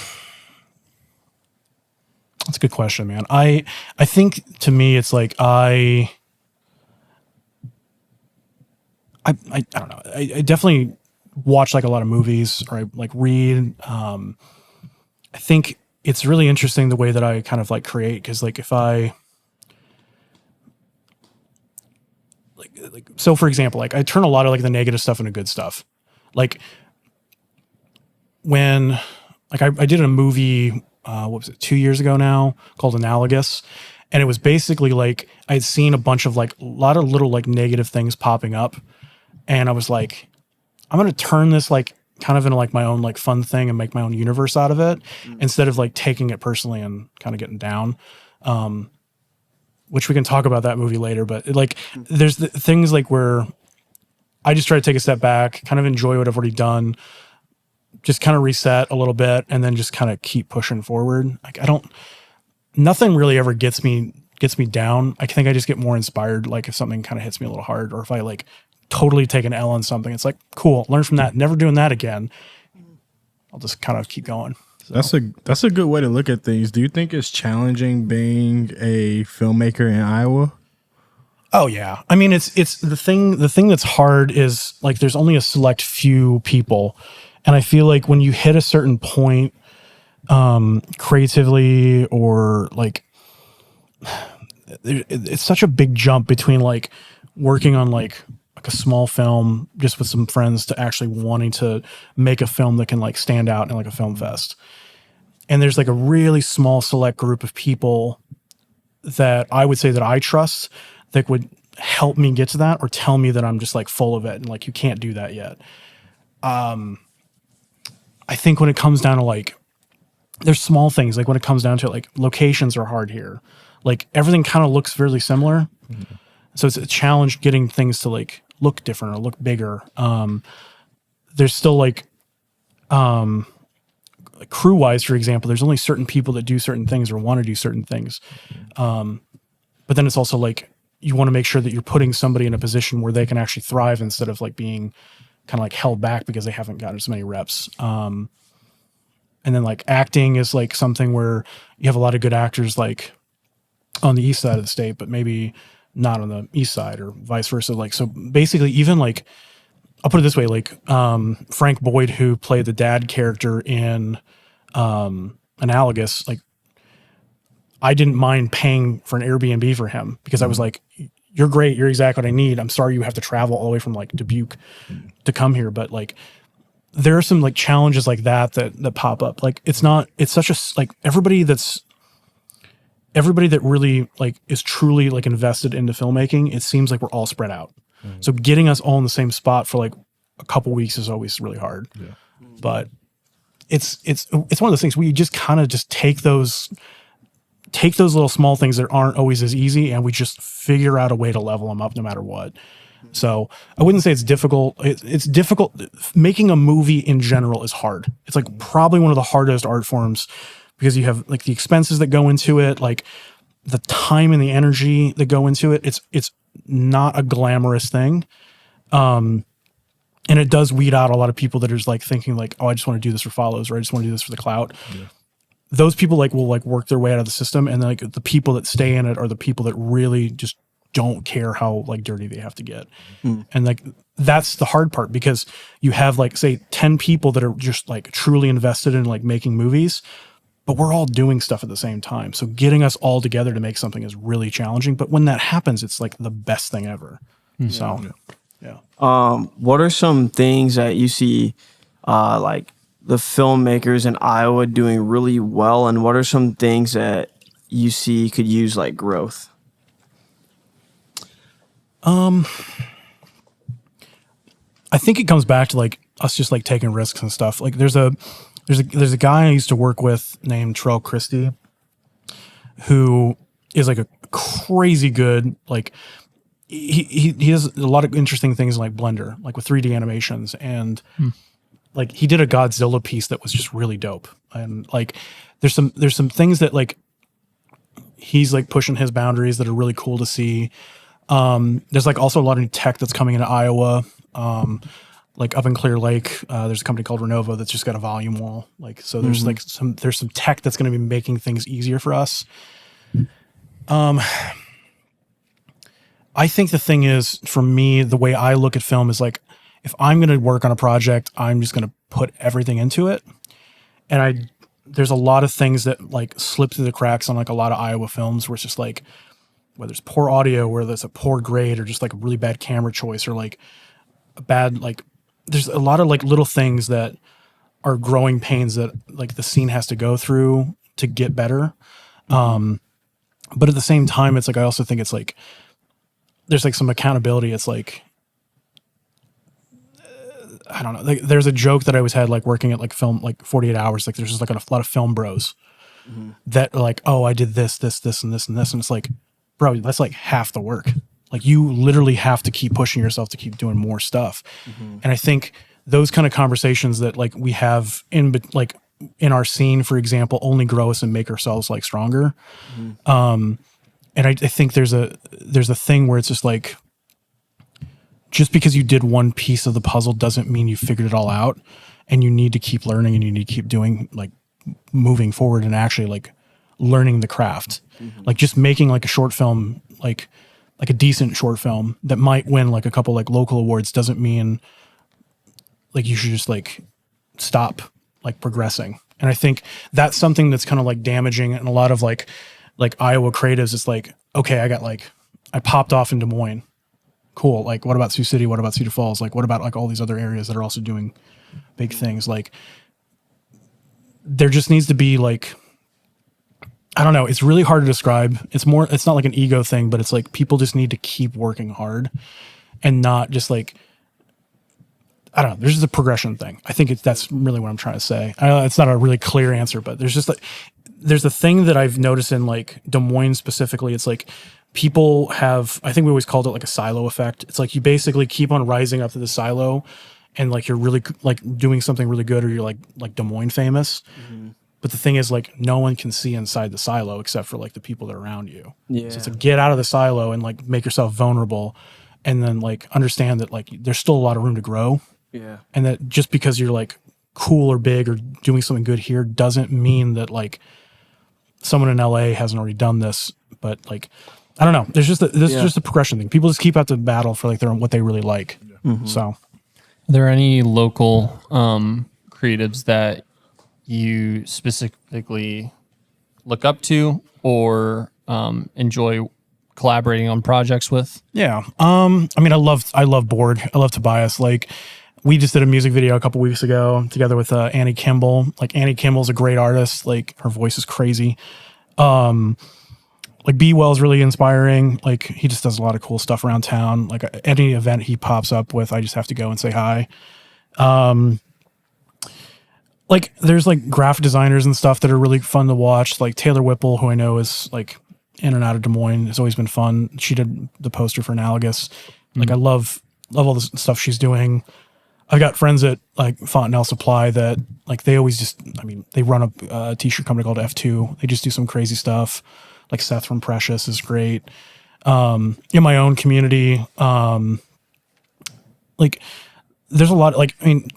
a good question, man. I think to me, it's like I don't know. I definitely watch like a lot of movies, or I like read. I think it's really interesting the way that I kind of like create, because like if I like so for example, like I turn a lot of like the negative stuff into good stuff. Like when like I did a movie, what was it, 2 years ago now, called Analogous. And it was basically like I had seen a bunch of like a lot of little like negative things popping up. And I was like, I'm going to turn this like kind of into like my own like fun thing and make my own universe out of it, instead of like taking it personally and kind of getting down. Which we can talk about that movie later, but like there's the things like where I just try to take a step back, kind of enjoy what I've already done, just kind of reset a little bit, and then just kind of keep pushing forward. Like nothing really ever gets me down. I think I just get more inspired. Like if something kind of hits me a little hard, or if I like totally take an L on something, it's like, cool, learn from that, never doing that again. I'll just kind of keep going. So. That's a good way to look at things. Do you think it's challenging being a filmmaker in Iowa? Oh yeah. I mean, it's the thing that's hard is like, there's only a select few people. And I feel like when you hit a certain point, creatively, or like, it's such a big jump between like working on like a small film just with some friends to actually wanting to make a film that can like stand out in like a film fest. And there's like a really small select group of people that I would say that I trust that would help me get to that, or tell me that I'm just like full of it and like you can't do that yet. I think when it comes down to like, there's small things, like when it comes down to it, like locations are hard here. Like everything kind of looks really similar. So it's a challenge getting things to like look different or look bigger. There's still like crew wise, for example, there's only certain people that do certain things or want to do certain things. But then it's also like, you want to make sure that you're putting somebody in a position where they can actually thrive, instead of like being kind of like held back because they haven't gotten as many reps. And then like acting is like something where you have a lot of good actors like on the east side of the state, but maybe not on the east side, or vice versa. Like, so basically even like, I'll put it this way, like Frank Boyd, who played the dad character in Analogous, like I didn't mind paying for an Airbnb for him because I was like, you're great. You're exactly what I need. I'm sorry you have to travel all the way from like Dubuque to come here. But like, there are some like challenges like that pop up. Like, it's such a, like everybody that really like is truly like invested into filmmaking, it seems like we're all spread out. So getting us all in the same spot for like a couple weeks is always really hard. Yeah. But it's one of those things where you just kind of just take those little small things that aren't always as easy, and we just figure out a way to level them up no matter what. So I wouldn't say it's difficult. It's difficult. Making a movie in general is hard. It's like probably one of the hardest art forms because you have like the expenses that go into it, like the time and the energy that go into it. It's not a glamorous thing. And it does weed out a lot of people that are just like thinking like, oh, I just want to do this for follows, or I just want to do this for the clout. Yeah. Those people like will like work their way out of the system, and like the people that stay in it are the people that really just don't care how like dirty they have to get. And like that's the hard part, because you have like say 10 people that are just like truly invested in like making movies, but we're all doing stuff at the same time. So getting us all together to make something is really challenging. But when that happens, it's like the best thing ever. So, yeah. What are some things that you see, like the filmmakers in Iowa doing really well, and what are some things that you see could use like growth? I think it comes back to like us just like taking risks and stuff. Like there's a guy I used to work with named Terrell Christie, who is like a crazy good, like he has a lot of interesting things in like Blender, like with 3D animations, and like he did a Godzilla piece that was just really dope. And like there's some things that like he's like pushing his boundaries that are really cool to see. There's like also a lot of new tech that's coming into Iowa. Like up in Clear Lake, there's a company called Renovo that's just got a volume wall. Like, so there's like some tech that's going to be making things easier for us. I think the thing is, for me, the way I look at film is like, if I'm going to work on a project, I'm just going to put everything into it. And there's a lot of things that like slip through the cracks on like a lot of Iowa films where it's just like, whether it's poor audio, whether it's a poor grade, or just like a really bad camera choice, or like a bad, like there's a lot of like little things that are growing pains that like the scene has to go through to get better. But at the same time, it's like, I also think it's like, there's like some accountability. It's like, I don't know. Like, there's a joke that I always had, like working at like film, like 48 hours. Like there's just like a lot of film bros that are like, oh, I did this, and this, and this. And it's like, bro, that's like half the work. Like you literally have to keep pushing yourself to keep doing more stuff. And I think those kind of conversations that like we have in our scene, for example, only grow us and make ourselves like stronger. And I think there's a thing where it's just like, just because you did one piece of the puzzle doesn't mean you figured it all out, and you need to keep learning, and you need to keep doing, like moving forward and actually like learning the craft. Like just making like a short film, like a decent short film that might win like a couple like local awards doesn't mean like you should just like stop like progressing. And I think that's something that's kind of like damaging in a lot of like Iowa creatives. It's like, okay, I popped off in Des Moines. Cool. Like, what about Sioux City? What about Cedar Falls? Like, what about like all these other areas that are also doing big things? Like, there just needs to be like, I don't know. It's really hard to describe. It's not like an ego thing, but it's like people just need to keep working hard and not just like, I don't know. There's just a progression thing. I think that's really what I'm trying to say. I know it's not a really clear answer, but there's just like, there's a thing that I've noticed in like Des Moines specifically. It's like people have, I think we always called it like a silo effect. It's like you basically keep on rising up to the silo, and like you're really like doing something really good, or you're like Des Moines famous. But the thing is, like, no one can see inside the silo except for like the people that are around you. Yeah. So it's like, get out of the silo and like make yourself vulnerable, and then like understand that like there's still a lot of room to grow. Yeah. And that just because you're like cool or big or doing something good here doesn't mean that like someone in LA hasn't already done this. But like, I don't know. There's just just a progression thing. People just keep out to battle for like what they really like. So, are there any local creatives that you specifically look up to or enjoy collaborating on projects with? Yeah. I mean, I love Borg. I love Tobias. Like, we just did a music video a couple weeks ago together with Annie Kimball. Like, Annie Kimball's a great artist. Like, her voice is crazy. Like, B Well's really inspiring. Like, he just does a lot of cool stuff around town. Like, any event he pops up with, I just have to go and say hi. Like, there's like graphic designers and stuff that are really fun to watch. Like Taylor Whipple, who I know is like in and out of Des Moines, has always been fun. She did the poster for Analogous. Like, I love all the stuff she's doing. I've got friends at like Fontenelle Supply that like they always just, I mean, they run a t-shirt company called F2. They just do some crazy stuff. Like Seth from Precious is great. In my own community, like there's a lot, like, I mean,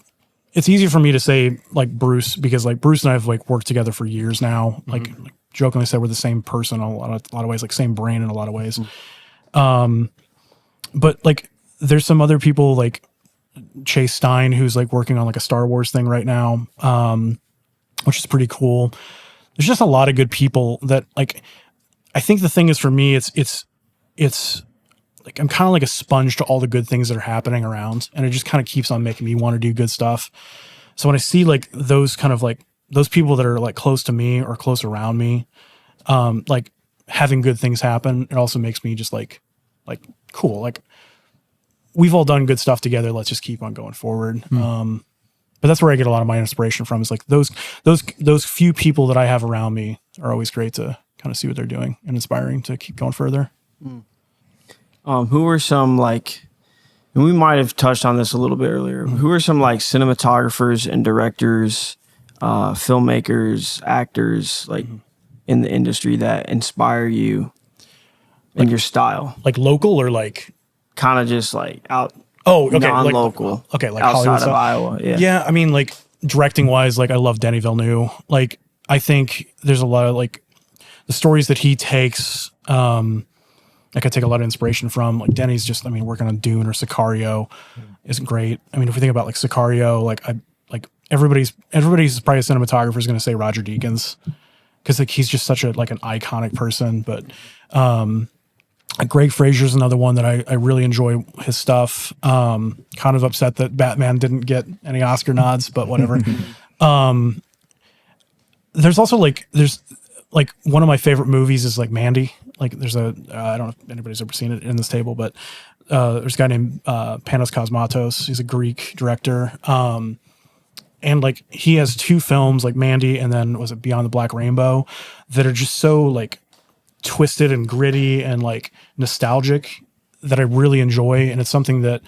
it's easy for me to say like Bruce, because like Bruce and I have like worked together for years now. Like jokingly said, we're the same person in a lot of ways, like same brain in a lot of ways. But like there's some other people like Chase Stein, who's like working on like a Star Wars thing right now, which is pretty cool. There's just a lot of good people that like, I think the thing is for me, it's like, I'm kind of like a sponge to all the good things that are happening around, and it just kind of keeps on making me want to do good stuff. So when I see like those kind of like those people that are like close to me or close around me, like having good things happen, it also makes me just like cool. Like, we've all done good stuff together. Let's just keep on going forward. But that's where I get a lot of my inspiration from, is like those few people that I have around me are always great to kind of see what they're doing and inspiring to keep going further. Who are some like, and we might have touched on this a little bit earlier, who are some like cinematographers and directors, filmmakers, actors, like in the industry that inspire you in your style? Like local or like kind of just like out. Oh, okay. Non-local. Like, okay, like outside Hollywood of stuff. Iowa. Yeah. Yeah, I mean, like directing wise, like I love Denis Villeneuve. Like, I think there's a lot of like the stories that he takes. Like, I take a lot of inspiration from. Like, Denny's just, I mean, working on Dune or Sicario is great. I mean, if we think about like Sicario, like everybody's probably a cinematographer is going to say Roger Deakins, because like he's just such a like an iconic person. But Greg Fraser's another one that I really enjoy his stuff. Kind of upset that Batman didn't get any Oscar nods, but whatever. There's also like one of my favorite movies is like Mandy. Like there's I don't know if anybody's ever seen it in this table, but there's a guy named Panos Cosmatos. He's a Greek director. And like he has two films, like Mandy and then was it Beyond the Black Rainbow, that are just so like twisted and gritty and like nostalgic that I really enjoy. And it's something that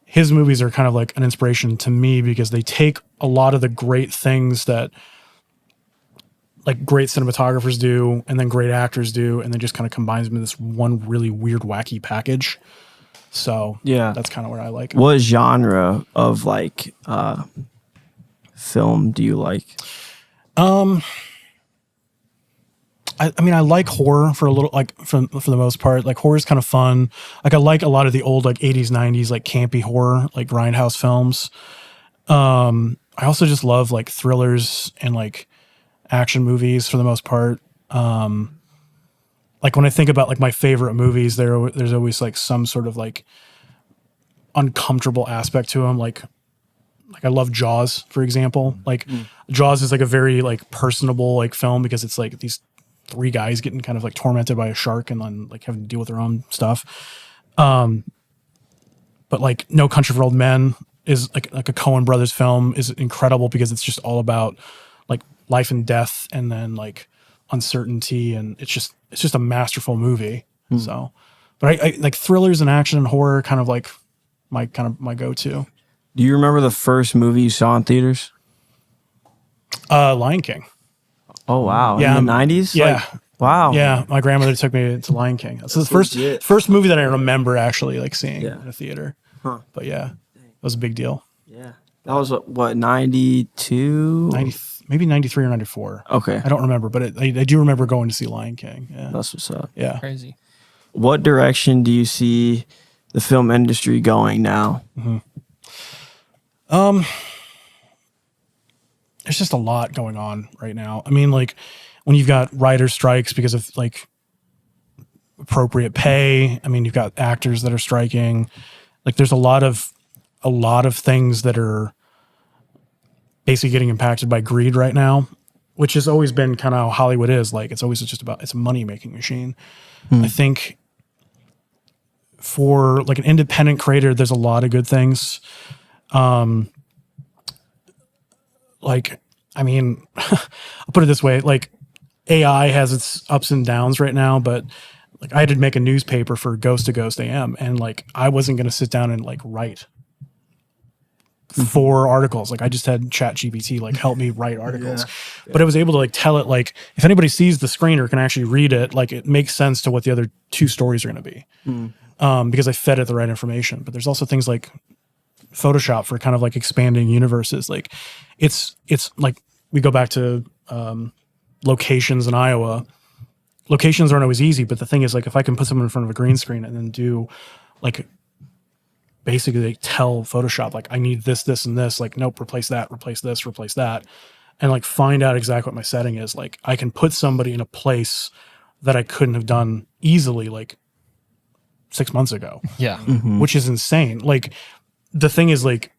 his movies are kind of like an inspiration to me, because they take a lot of the great things that like great cinematographers do and then great actors do, and then just kind of combines them in this one really weird, wacky package. So yeah, that's kind of where I like it. What genre of like film do you like? I mean, I like horror for a little, like for the most part. Like horror is kind of fun. Like I like a lot of the old like 80s, 90s like campy horror, like grindhouse films. I also just love like thrillers and like action movies for the most part. Like when I think about like my favorite movies, there's always like some sort of like uncomfortable aspect to them. Like I love Jaws, for example. Like Jaws is like a very like personable like film, because it's like these three guys getting kind of like tormented by a shark and then like having to deal with their own stuff. But like No Country for Old Men is like a Coen Brothers film, is incredible because it's just all about like life and death and then like uncertainty, and it's just a masterful movie. So, but I like thrillers and action and horror kind of like my go-to. Do you remember the first movie you saw in theaters? Lion King. Oh wow. Yeah, in the 90s? Yeah. Like, wow. Yeah, my grandmother took me to Lion King. That's the first movie that I remember actually like seeing in a theater. Huh. But yeah, it was a big deal. Yeah. That was what 92? 90, maybe 93 or 94. Okay. I don't remember, but I do remember going to see Lion King. Yeah. That's what's up. Yeah. Crazy. What direction do you see the film industry going now? There's just a lot going on right now. I mean, like when you've got writer strikes because of like appropriate pay. I mean, you've got actors that are striking. Like there's a lot of things that are basically getting impacted by greed right now, which has always been kind of how Hollywood is. Like it's always just about, it's a money making machine. I think for like an independent creator, there's a lot of good things. Like, I mean, I'll put it this way, like AI has its ups and downs right now, but like I had to make a newspaper for Ghost to Ghost AM, and like I wasn't going to sit down and like write 4 articles. Like I just had ChatGPT like help me write articles, but I was able to like tell it like if anybody sees the screen or can actually read it, like it makes sense to what the other 2 stories are going to be, because I fed it the right information. But there's also things like Photoshop for kind of like expanding universes. Like it's like we go back to locations in Iowa. Locations aren't always easy, but the thing is like if I can put someone in front of a green screen and then do like basically like tell Photoshop like I need this, this, and this, like nope, replace that, replace this, replace that, and like find out exactly what my setting is. Like I can put somebody in a place that I couldn't have done easily like 6 months ago. Yeah. Which is insane. Like the thing is like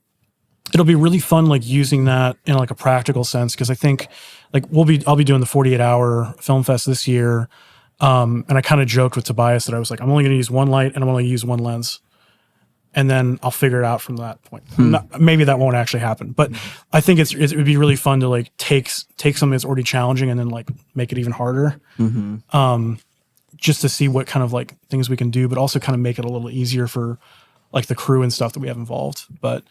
it'll be really fun like using that in like a practical sense, because I think like I'll be doing the 48-hour film fest this year, and I kind of joked with Tobias that I was like I'm only going to use one light and I'm only going to use one lens, and then I'll figure it out from that point. Maybe that won't actually happen, but I think it would be really fun to like take something that's already challenging and then like make it even harder, just to see what kind of like things we can do, but also kind of make it a little easier for like the crew and stuff that we have involved. But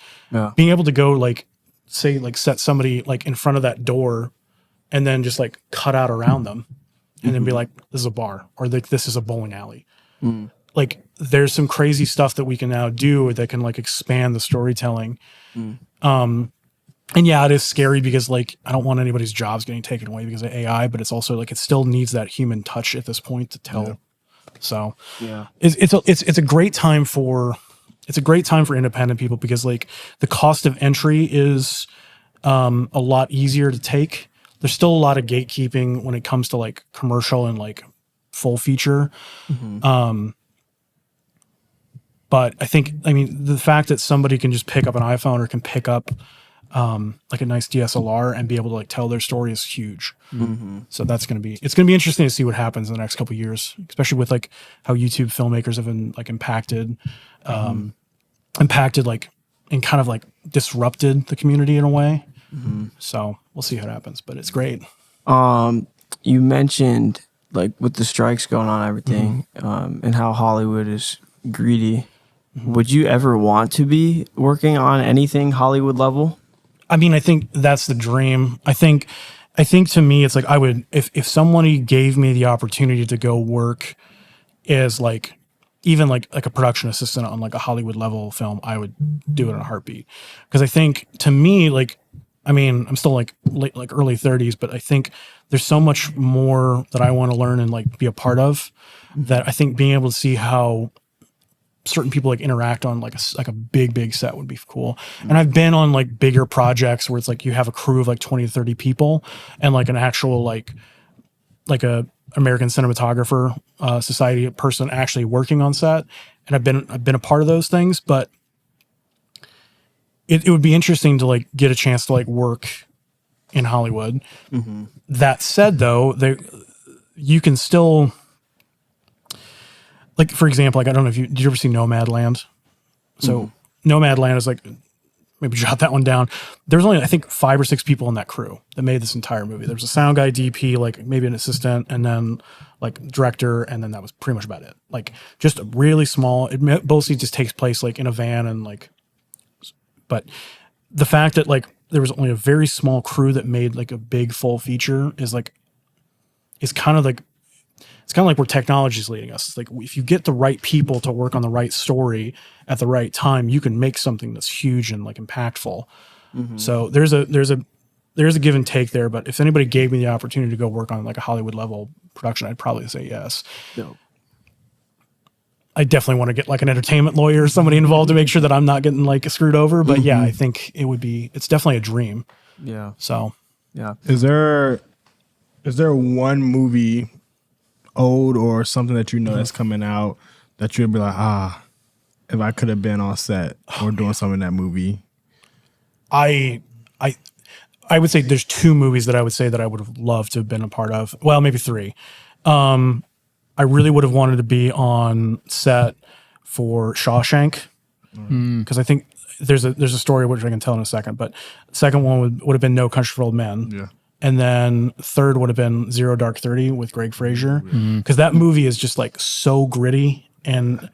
being able to go like say like set somebody like in front of that door and then just like cut out around them and then be like, this is a bar, or like this is a bowling alley. Like there's some crazy stuff that we can now do that can like expand the storytelling. And yeah, it is scary because like I don't want anybody's jobs getting taken away because of AI, but it's also like it still needs that human touch at this point to tell. So it's a great time for independent people, because like the cost of entry is a lot easier to take. There's still a lot of gatekeeping when it comes to like commercial and like full feature. But I mean, the fact that somebody can just pick up an iPhone or can pick up like a nice DSLR and be able to like tell their story is huge. So it's going to be interesting to see what happens in the next couple of years, especially with like how YouTube filmmakers have been like impacted like and kind of like disrupted the community in a way. So we'll see how it happens, but it's great. You mentioned like with the strikes going on and everything, and how Hollywood is greedy. Would you ever want to be working on anything Hollywood level? I mean, I think that's the dream. I think to me, it's like I would, if somebody gave me the opportunity to go work as like, even like a production assistant on like a Hollywood level film, I would do it in a heartbeat. Because I think to me, like, I mean, I'm still like late, like early 30s, but I think there's so much more that I want to learn and like be a part of, that I think being able to see how certain people like interact on like a big set would be cool. And I've been on like bigger projects where it's like you have a crew of like 20 to 30 people and like an actual like a American Cinematographer Society person actually working on set. And I've been a part of those things, but it would be interesting to like get a chance to like work in Hollywood. That said though, you can still, like, for example, like, I don't know did you ever see Nomadland? So Nomadland is like, maybe jot that one down. There's only, I think, 5 or 6 people in that crew that made this entire movie. There was a sound guy, DP, like maybe an assistant, and then like director, and then that was pretty much about it. Like just a really small, it mostly just takes place like in a van and like, but the fact that like there was only a very small crew that made like a big full feature is kind of like, it's kind of like where technology is leading us. It's like if you get the right people to work on the right story at the right time, you can make something that's huge and like impactful. So there's a give and take there. But if anybody gave me the opportunity to go work on like a Hollywood level production, I'd probably say yes. I definitely want to get like an entertainment lawyer or somebody involved to make sure that I'm not getting like screwed over. But yeah, I think it's definitely a dream. Yeah. So yeah. Is there Is there one movie, old or something that you know that's coming out that you'd be like, if I could have been on set or doing something in that movie? I would say there's 2 movies that I would say that I would have loved to have been a part of. Well, maybe 3. I really would have wanted to be on set for Shawshank because I think there's a story which I can tell in a second. But the second one would have been No Country for Old Men. Yeah. And then third would have been Zero Dark 30 with Greg Fraser because that movie is just like so gritty and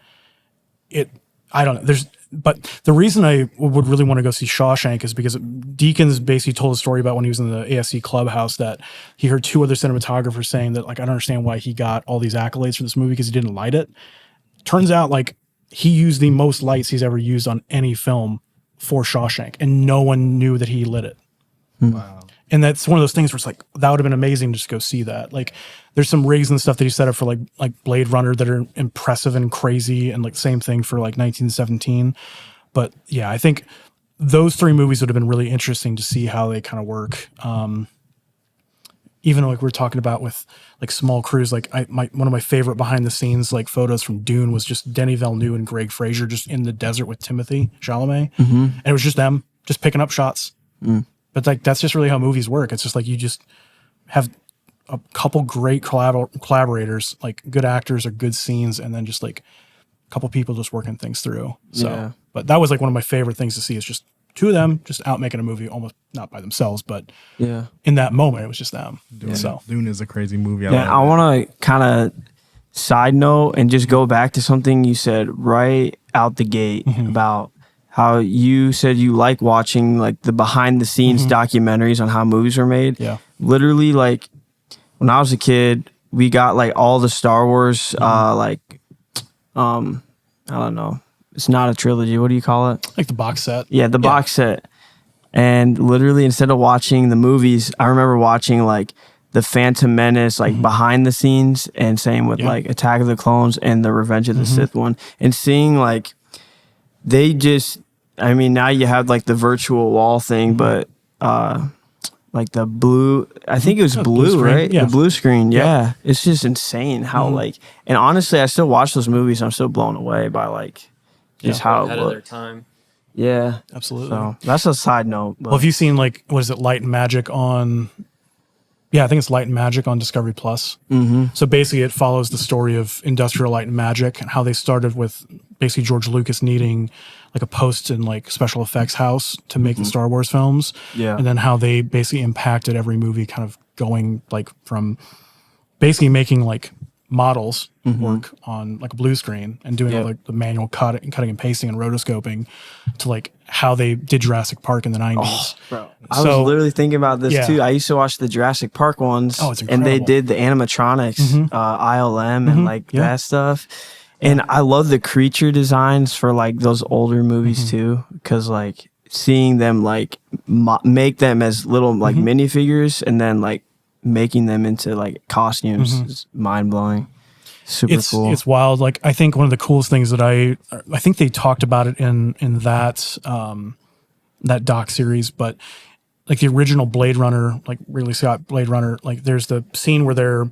I don't know. But the reason I would really want to go see Shawshank is because Deakins basically told a story about when he was in the ASC clubhouse that he heard 2 other cinematographers saying that like, I don't understand why he got all these accolades for this movie because he didn't light it. Turns out like he used the most lights he's ever used on any film for Shawshank and no one knew that he lit it. Wow. And that's one of those things where it's like, that would have been amazing to just go see that. Like there's some rigs and stuff that he set up for like Blade Runner that are impressive and crazy and like same thing for like 1917. But yeah, I think those 3 movies would have been really interesting to see how they kind of work. Even like we're talking about with like small crews, like one of my favorite behind the scenes like photos from Dune was just Denis Villeneuve and Greg Fraser just in the desert with Timothée Chalamet. And it was just them just picking up shots. But like that's just really how movies work. It's just like you just have a couple great collaborators, like good actors or good scenes, and then just like a couple people just working things through. So, but that was like one of my favorite things to see is just 2 of them just out making a movie, almost not by themselves, but in that moment it was just them. Dune is a crazy movie. I want to kind of side note and just go back to something you said right out the gate about how you said you like watching like the behind the scenes documentaries on how movies are made. Yeah. Literally, like when I was a kid, we got like all the Star Wars, I don't know. It's not a trilogy. What do you call it? Like the box set. Yeah, the box set. And literally, instead of watching the movies, I remember watching like the Phantom Menace, like behind the scenes, and same with like Attack of the Clones and the Revenge of the Sith one, and seeing like they just, I mean, now you have like the virtual wall thing, but like the blue, I think it was blue, right? Yeah. The blue screen. Yeah. It's just insane how like, and honestly, I still watch those movies. And I'm still blown away by like just how it looked. Time. Yeah. Absolutely. So that's a side note. But. Well, have you seen like, what is it, Light and Magic on, I think it's Light and Magic on Discovery Plus. So basically it follows the story of Industrial Light and Magic and how they started with basically George Lucas needing like a post and like special effects house to make the Star Wars films. Yeah. And then how they basically impacted every movie kind of going like from basically making like models work on like a blue screen and doing all like the manual cutting and pasting and rotoscoping to like how they did Jurassic Park in the 90s. Bro, I was literally thinking about this too. I used to watch the Jurassic Park ones. Oh, it's and they did the animatronics, ILM and like that stuff. And I love the creature designs for like those older movies too, because like seeing them like make them as little like minifigures and then like making them into like costumes is mind blowing. Super cool. It's wild. Like I think one of the coolest things that I think they talked about it in that that doc series, but like the original Blade Runner, like Ridley Scott Blade Runner, like there's the scene where they're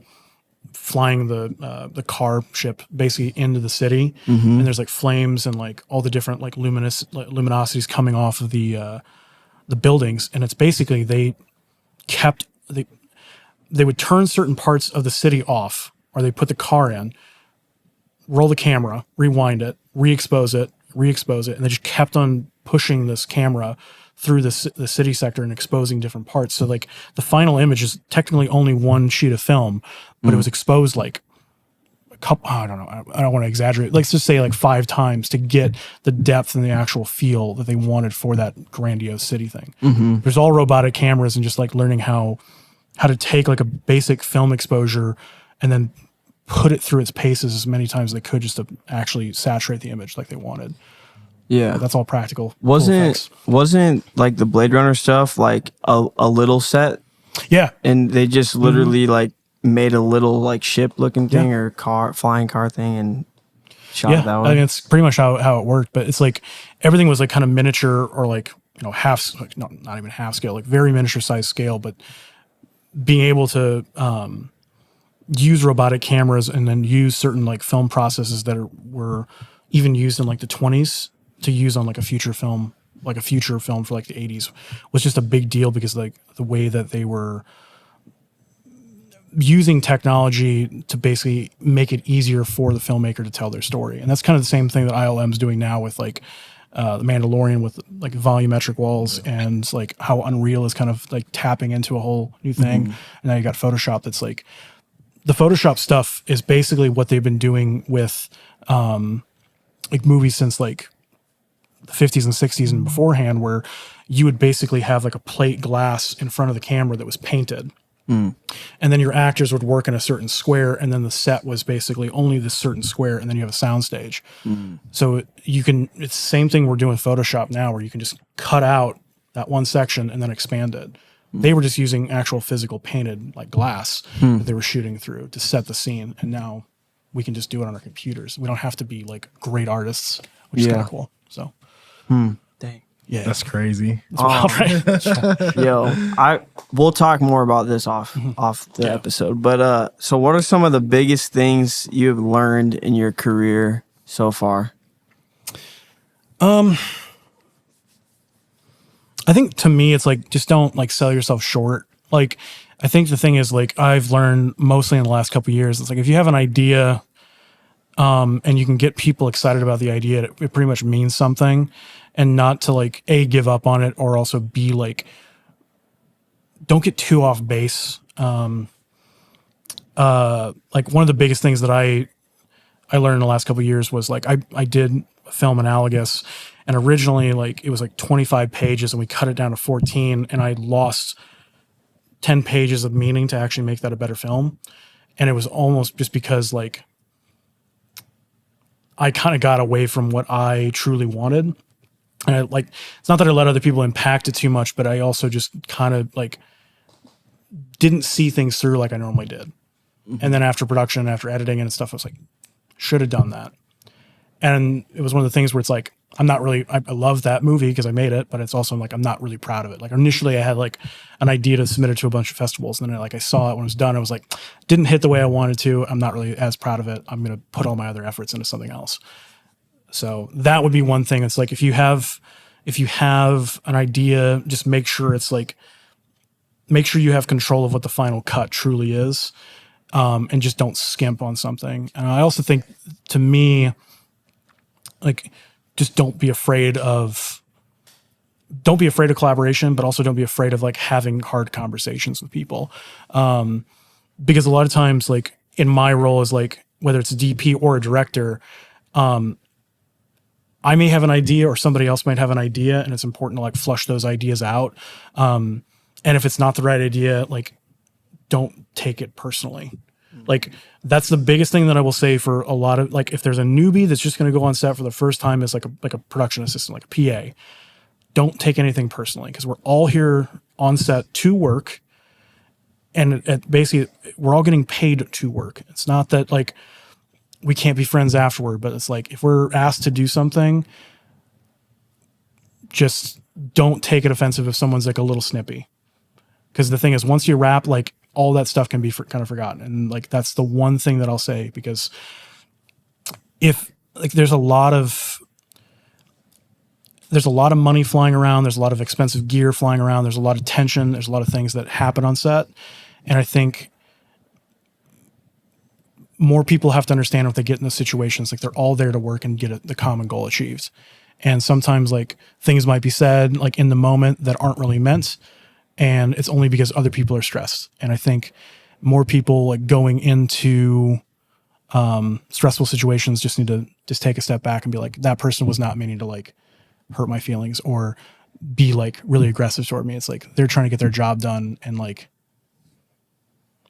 flying the car ship basically into the city, and there's like flames and like all the different like luminosities coming off of the buildings, and it's basically they would turn certain parts of the city off, or they put the car in, roll the camera, rewind it, re-expose it, and they just kept on pushing this camera through the city sector and exposing different parts. So like the final image is technically only one sheet of film, but it was exposed like a couple, I don't know, I don't want to exaggerate. Let's just say like 5 times to get the depth and the actual feel that they wanted for that grandiose city thing. There's all robotic cameras and just like learning how to take like a basic film exposure and then put it through its paces as many times as they could just to actually saturate the image like they wanted. Yeah, that's all practical. Wasn't like the Blade Runner stuff like a little set? Yeah, and they just literally like made a little like ship looking thing or flying car thing and shot it that way. I mean, it's pretty much how it worked. But it's like everything was like kind of miniature or like half, like not even half scale, like very miniature size scale. But being able to use robotic cameras and then use certain like film processes that were even used in like the 20s to use on like a future film for like the 80s was just a big deal, because like the way that they were using technology to basically make it easier for the filmmaker to tell their story. And that's kind of the same thing that ILM's doing now with like the Mandalorian, with like volumetric walls, and like how Unreal is kind of like tapping into a whole new thing. And now you got Photoshop. That's like, the Photoshop stuff is basically what they've been doing with like movies since like the 50s and 60s and beforehand, where you would basically have like a plate glass in front of the camera that was painted. And then your actors would work in a certain square, and then the set was basically only this certain square, and then you have a soundstage. So it's the same thing we're doing with Photoshop now, where you can just cut out that one section and then expand it. They were just using actual physical painted like glass that they were shooting through to set the scene, and now we can just do it on our computers. We don't have to be like great artists, which is kind of cool. So, Dang. yeah, That's crazy. that's wild, right? Yo, we'll talk more about this off the episode. But so what are some of the biggest things you've learned in your career so far? I think to me, it's like, just don't like sell yourself short. Like, I think the thing is, like, I've learned mostly in the last couple of years, it's like, if you have an idea, and you can get people excited about the idea, it pretty much means something, and not to like give up on it, or also be like, don't get too off base. Like one of the biggest things that I learned in the last couple of years was like, I did a film Analogous, and originally like it was like 25 pages, and we cut it down to 14, and I lost 10 pages of meaning to actually make that a better film. And it was almost just because like I kind of got away from what I truly wanted. And I, like, it's not that I let other people impact it too much, but I also just kind of like didn't see things through like I normally did. And then after production, after editing and stuff, I was like, should have done that. And it was one of the things where it's like, I'm not really, I love that movie because I made it, but it's also like, I'm not really proud of it. Like initially I had like an idea to submit it to a bunch of festivals, and then I saw it when it was done. I was like, didn't hit the way I wanted to. I'm not really as proud of it. I'm going to put all my other efforts into something else. So that would be one thing. It's like, if you have an idea, just make sure you have control of what the final cut truly is. And just don't skimp on something. And I also think, to me, like, just don't be afraid of collaboration, but also don't be afraid of like having hard conversations with people. Because a lot of times, like in my role as like, whether it's a DP or a director, I may have an idea, or somebody else might have an idea, and it's important to like flush those ideas out. And if it's not the right idea, like, don't take it personally. Like, that's the biggest thing that I will say for a lot of, like, if there's a newbie that's just going to go on set for the first time as like a production assistant, like a PA, don't take anything personally, because we're all here on set to work, and basically we're all getting paid to work. It's not that like we can't be friends afterward, but it's like, if we're asked to do something, just don't take it offensive if someone's like a little snippy. Because the thing is, once you wrap, like, all that stuff can be kind of forgotten. And like, that's the one thing that I'll say, because if like, there's a lot of money flying around, there's a lot of expensive gear flying around, there's a lot of tension, there's a lot of things that happen on set. And I think more people have to understand, if they get in those situations, like, they're all there to work and get the common goal achieved. And sometimes like things might be said like in the moment that aren't really meant, and it's only because other people are stressed. And I think more people like going into stressful situations just need to just take a step back and be like, that person was not meaning to like hurt my feelings or be like really aggressive toward me. It's like, they're trying to get their job done, and like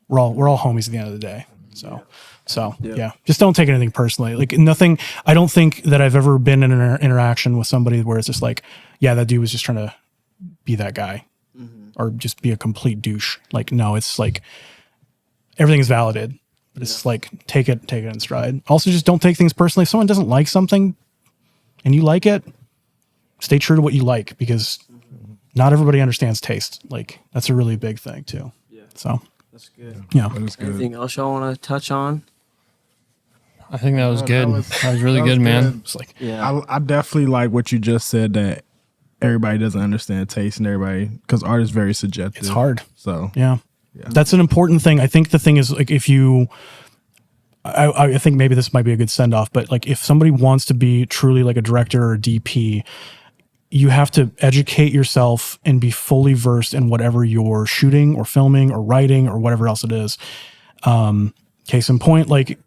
we're all homies at the end of the day. So yeah, just don't take anything personally. Like, nothing. I don't think that I've ever been in an interaction with somebody where it's just like, yeah, that dude was just trying to be that guy. Or just be a complete douche. Like, no, it's like everything is validated, but it's like, take it in stride. Also, just don't take things personally. If someone doesn't like something and you like it, stay true to what you like, because not everybody understands taste. Like, that's a really big thing too. So That's good. yeah, That is good. Anything else y'all want to touch on? I think that was good. That was really that was good, man. good. it's like Yeah. I definitely like what you just said, that everybody doesn't understand taste, and everybody, because art is very subjective. it's hard. So Yeah. That's an important thing. I think the thing is, like, if you, I think maybe this might be a good send off, but like if somebody wants to be truly like a director or a DP, you have to educate yourself and be fully versed in whatever you're shooting or filming or writing or whatever else it is. Case in point, like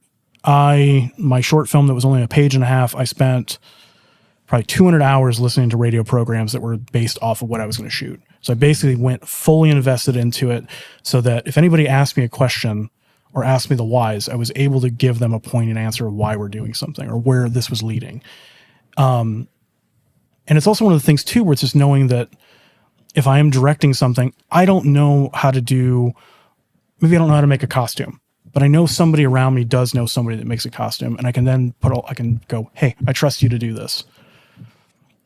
my short film that was only a page and a half, I spent probably 200 hours listening to radio programs that were based off of what I was going to shoot. So I basically went fully invested into it so that if anybody asked me a question or asked me the whys, I was able to give them a poignant answer of why we're doing something or where this was leading. And it's also one of the things too, where it's just knowing that if I am directing something, I don't know how to do, maybe I don't know how to make a costume, but I know somebody around me does know somebody that makes a costume, and I can then I can go, hey, I trust you to do this.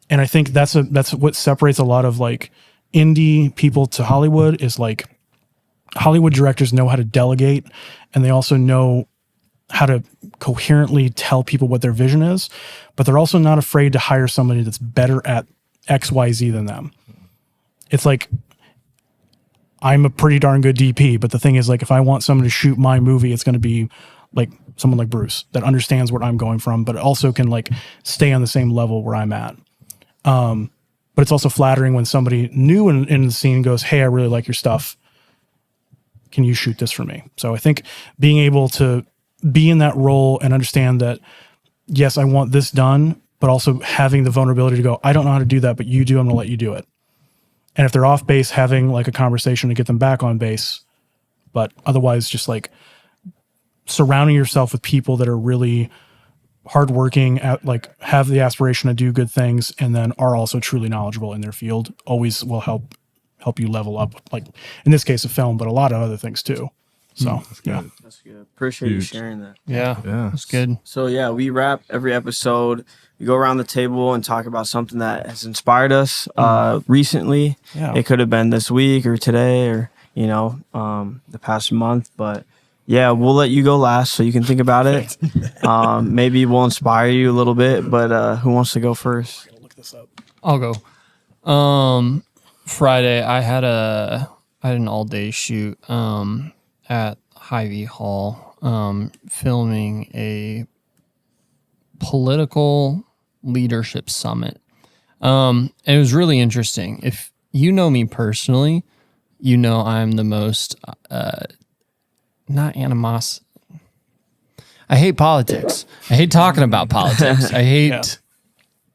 And I think that's what separates a lot of like indie people to Hollywood, is like Hollywood directors know how to delegate, and they also know how to coherently tell people what their vision is, but they're also not afraid to hire somebody that's better at XYZ than them. It's like, I'm a pretty darn good DP, but the thing is, like, if I want someone to shoot my movie, it's going to be like someone like Bruce that understands where I'm going from, but also can like stay on the same level where I'm at. But it's also flattering when somebody new in the scene goes, hey, I really like your stuff. Can you shoot this for me? So I think being able to be in that role and understand that, yes, I want this done, but also having the vulnerability to go, I don't know how to do that, but you do, I'm going to let you do it. And if they're off base, having like a conversation to get them back on base, but otherwise just like surrounding yourself with people that are really hardworking, at like have the aspiration to do good things, and then are also truly knowledgeable in their field, always will help you level up. Like in this case, a film, but a lot of other things too. So yeah, That's good. Appreciate you Huge. sharing that. Yeah. Yeah. That's good. So yeah, we wrap every episode. We go around the table and talk about something that has inspired us recently. Yeah. It could have been this week or today or the past month, but yeah, we'll let you go last so you can think about it. Maybe we'll inspire you a little bit, but who wants to go first? look this up. I'll go. Friday, I had an all day shoot at Hy-Vee Hall, filming a political leadership summit. And it was really interesting. If you know me personally, you know I'm the most not animos. I hate politics. I hate talking about politics. I hate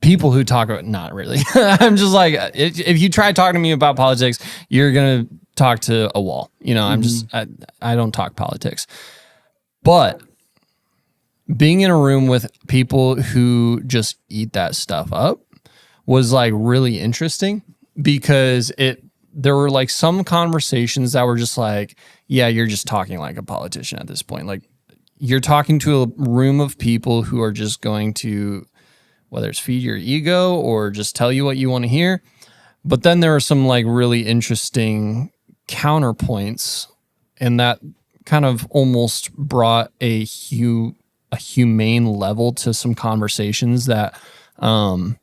people who talk about, not really. I'm just like, if you try talking to me about politics, you're going to talk to a wall. I don't talk politics. But being in a room with people who just eat that stuff up was like really interesting, because there were like some conversations that were just like, yeah, you're just talking like a politician at this point. Like, you're talking to a room of people who are just going to, whether it's feed your ego or just tell you what you want to hear. But then there are some like really interesting counterpoints, and that kind of almost brought a humane level to some conversations that are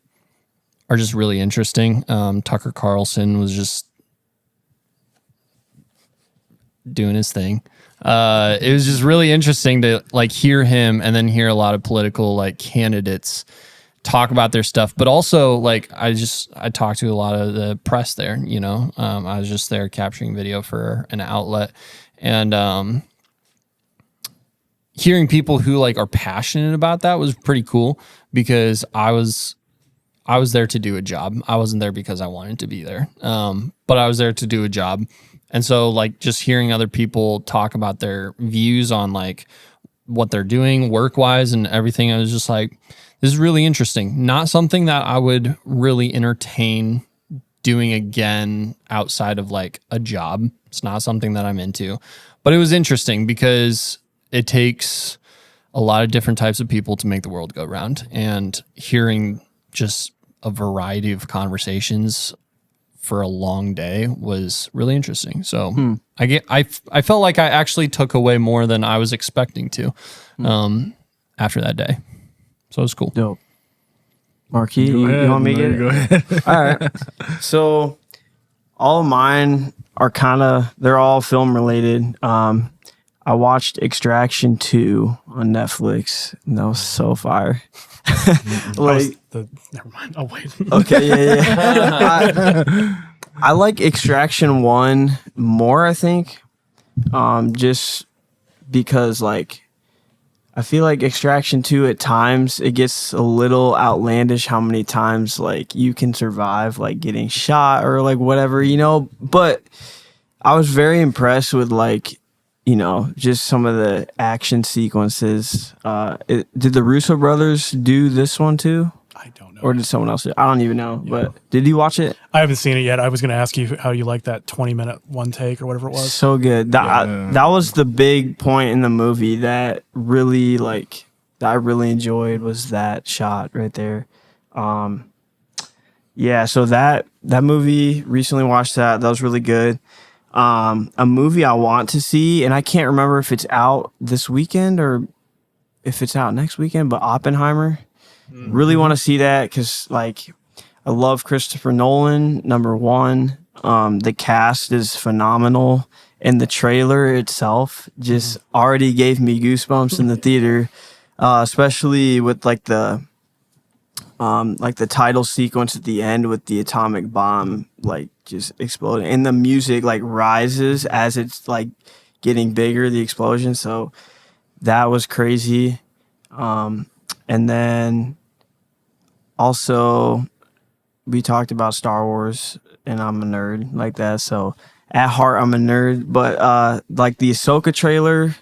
just really interesting. Tucker Carlson was just doing his thing. It was just really interesting to like hear him, and then hear a lot of political like candidates talk about their stuff. But also, like, I talked to a lot of the press there, I was just there capturing video for an outlet, and hearing people who like are passionate about that was pretty cool, because I was there to do a job. I wasn't there because I wanted to be there. But I was there to do a job. And so like just hearing other people talk about their views on like what they're doing work-wise and everything, I was just like, this is really interesting. Not something that I would really entertain doing again outside of like a job. It's not something that I'm into. But it was interesting because it takes a lot of different types of people to make the world go round. And hearing just a variety of conversations for a long day was really interesting. So I felt like I actually took away more than I was expecting to after that day. So it was cool. Dope. Marquis, you ahead. want me to No, get you it? go ahead. All right. So all of mine are they're all film related. I watched Extraction 2 on Netflix, and that was so fire. Never mind. I'll wait. Okay, yeah. I like Extraction 1 more, I think. Just because like I feel like Extraction 2 at times it gets a little outlandish how many times like you can survive like getting shot or like whatever, but I was very impressed with like, just some of the action sequences. Did the Russo brothers do this one too? I don't know. Or did someone else do it? I don't even know. Yeah. But did you watch it? I haven't seen it yet. I was going to ask you how you like that 20-minute one take or whatever it was. So good. That was the big point in the movie that really that I really enjoyed was that shot right there. Yeah, so that movie, recently watched that. That was really good. A movie I want to see, and I can't remember if it's out this weekend or if it's out next weekend, but Oppenheimer. Really want to see that because I love Christopher Nolan, number one. The cast is phenomenal, and the trailer itself just already gave me goosebumps in the theater, especially with the title sequence at the end with the atomic bomb just exploding, and the music rises as it's getting bigger, the explosion. So that was crazy. And then also we talked about Star Wars, and I'm a nerd like that. So at heart, I'm a nerd, but the Ahsoka trailer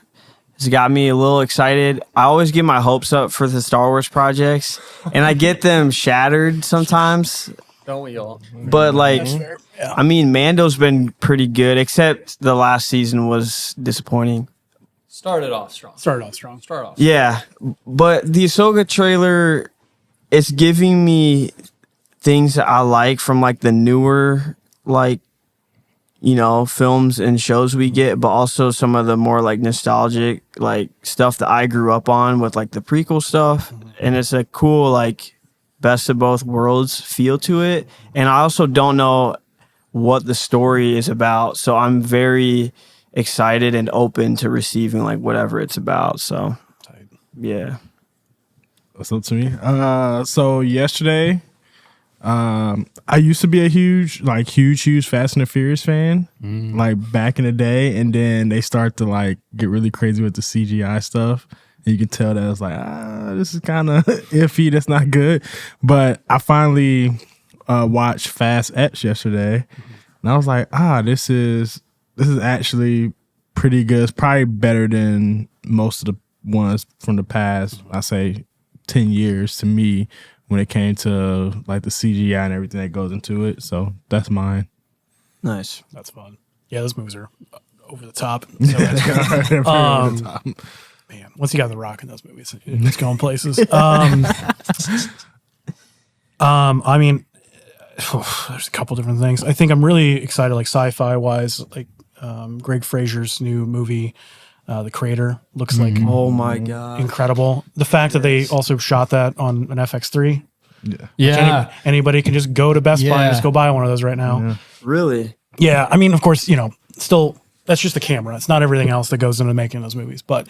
has got me a little excited. I always get my hopes up for the Star Wars projects, and I get them shattered sometimes. Don't we all? But I mean, Mando's been pretty good, except the last season was disappointing. Started off strong. Yeah, but the Ahsoka trailer, it's giving me things that I like from the newer films and shows we get, but also some of the more nostalgic stuff that I grew up on with the prequel stuff. And it's a cool best of both worlds feel to it. And I also don't know what the story is about, so I'm very excited and open to receiving whatever it's about. So yeah. What's up to me? So yesterday, I used to be a huge Fast and the Furious fan, back in the day, and then they start to get really crazy with the CGI stuff, and you can tell that it's this is kind of iffy. That's not good. But I finally watched Fast X yesterday, and I was like, this is actually pretty good. It's probably better than most of the ones from the past, I say 10 years to me, when it came to the CGI and everything that goes into it. So that's mine. Nice. That's fun. Yeah, those movies are over the top. So that's good. Man, once you got The Rock in those movies, it's going places. I mean, there's a couple different things. I think I'm really excited, sci-fi wise, Greg Fraser's new movie, The Creator, looks Oh my God. incredible. The fact that they also shot that on an FX3. Yeah. Anybody can just go to Best Buy and just go buy one of those right now. Yeah. Really? Yeah. I mean, of course, still, that's just the camera. It's not everything else that goes into making those movies, but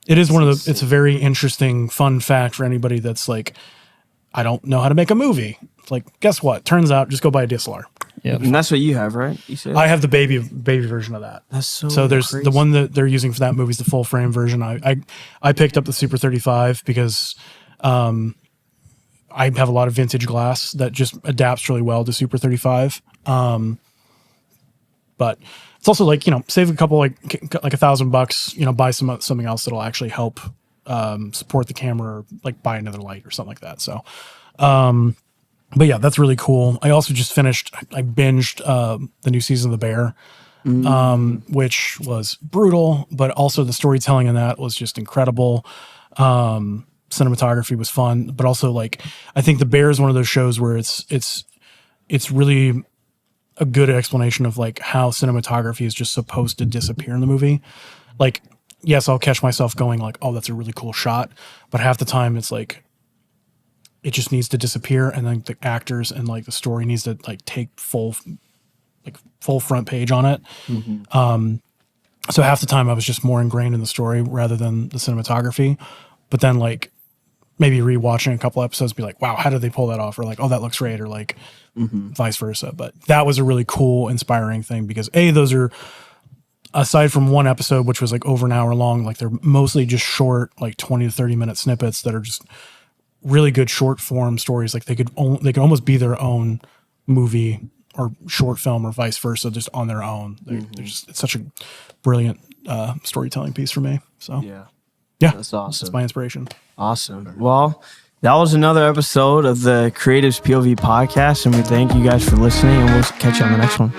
it is it's a very interesting, fun fact for anybody that's I don't know how to make a movie. It's guess what? Turns out, just go buy a DSLR. Yeah. And that's what you have, right? You said? I have the baby version of that. That's so there's crazy. the one that they're using for that movie is the full frame version. I picked up the Super 35 because I have a lot of vintage glass that just adapts really well to Super 35. But it's also save a couple $1,000, buy something else that'll actually help support the camera, or buy another light or something like that. So but yeah, that's really cool. I also just I binged the new season of The Bear, which was brutal, but also the storytelling in that was just incredible. Cinematography was fun, but also I think The Bear is one of those shows where it's really a good explanation of like how cinematography is just supposed to disappear in the movie. Like, yes, I'll catch myself going like, oh, that's a really cool shot. But half the time it's like, it just needs to disappear. And then the actors and like the story needs to like take full front page on it. So half the time I was just more ingrained in the story rather than the cinematography. But then like maybe rewatching a couple episodes, be like, wow, how did they pull that off? Or like, oh, that looks great. Or like vice versa. But that was a really cool, inspiring thing because those are, aside from one episode, which was like over an hour long, like they're mostly just short, like 20 to 30 minute snippets that are just really good short form stories. Like they could almost be their own movie or short film or vice versa, just on their own. They're just, it's such a brilliant storytelling piece for me. So Yeah. that's awesome. That's my inspiration. Awesome. Well, that was another episode of the Creatives POV podcast, and we thank you guys for listening, and we'll catch you on the next one.